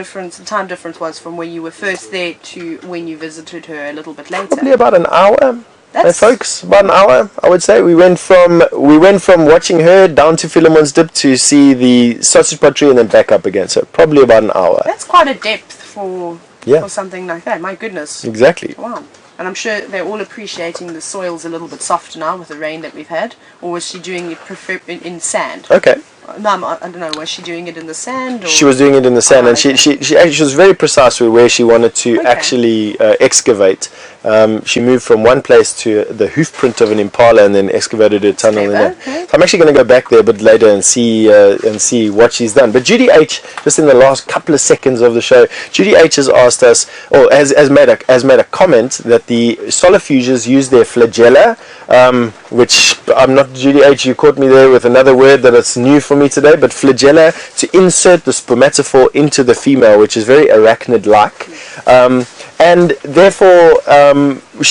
time difference was from when you were first there to when you visited her a little bit later? Probably about an hour. Folks, about an hour, I would say. We went from watching her down to Philemon's Dip to see the sausage pottery and then back up again. So probably about an hour. That's quite a depth for something like that. My goodness. Exactly. Wow. And I'm sure they're all appreciating the soil's a little bit softer now with the rain that we've had. Or was she doing it in sand? Okay. No, I don't know. Was she doing it in the sand? Or? She was doing it in the sand, and okay. she was very precise with where she wanted to actually excavate. She moved from one place to the hoof print of an impala, and then excavated her tunnel in there. Okay. So I'm actually going to go back there a bit later and see what she's done. But Judy H, just in the last couple of seconds of the show, Judy H has asked us, or has made a comment that the solifuges use their flagella, which I'm not, Judy H, you caught me there with another word that it's new for me today, but flagella, to insert the spermatophore into the female, which is very arachnid-like, and therefore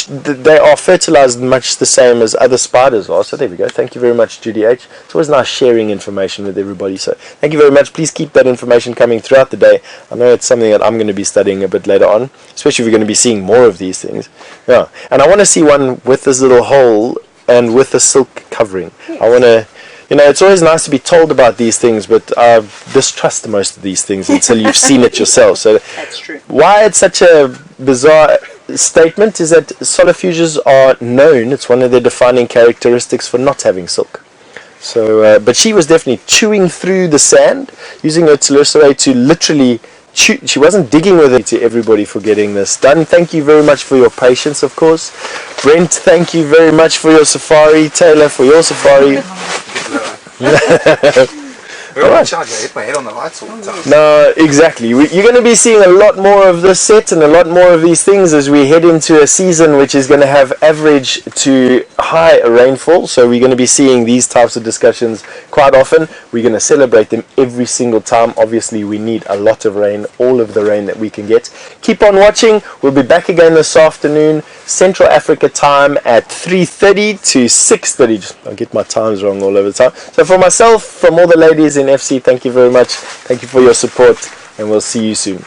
they are fertilized much the same as other spiders are. So there we go. Thank you very much, Judy H. It's always nice sharing information with everybody, so thank you very much. Please keep that information coming throughout the day. I know it's something that I'm going to be studying a bit later on, especially if we're going to be seeing more of these things. Yeah, and I want to see one with this little hole and with the silk covering. Yes. I want to, it's always nice to be told about these things, but I distrust most of these things until you've seen it yourself. So that's true. Why it's such a bizarre statement is that solifuges are known, it's one of their defining characteristics for not having silk. So, but she was definitely chewing through the sand, using her telocerate to literally chew. She wasn't digging with it. To everybody for getting this done. Thank you very much for your patience, of course. Brent, thank you very much for your safari. Taylor, for your safari. Watch out, I hit my head on the lights all the time. No, exactly. You're going to be seeing a lot more of this set and a lot more of these things as we head into a season which is going to have average to high rainfall. So we're going to be seeing these types of discussions quite often. We're going to celebrate them every single time. Obviously, we need a lot of rain, all of the rain that we can get. Keep on watching. We'll be back again this afternoon, Central Africa time at 3:30 to 6:30. I get my times wrong all over the time. So for myself, from all the ladies in FC, thank you very much. Thank you for your support, and we'll see you soon.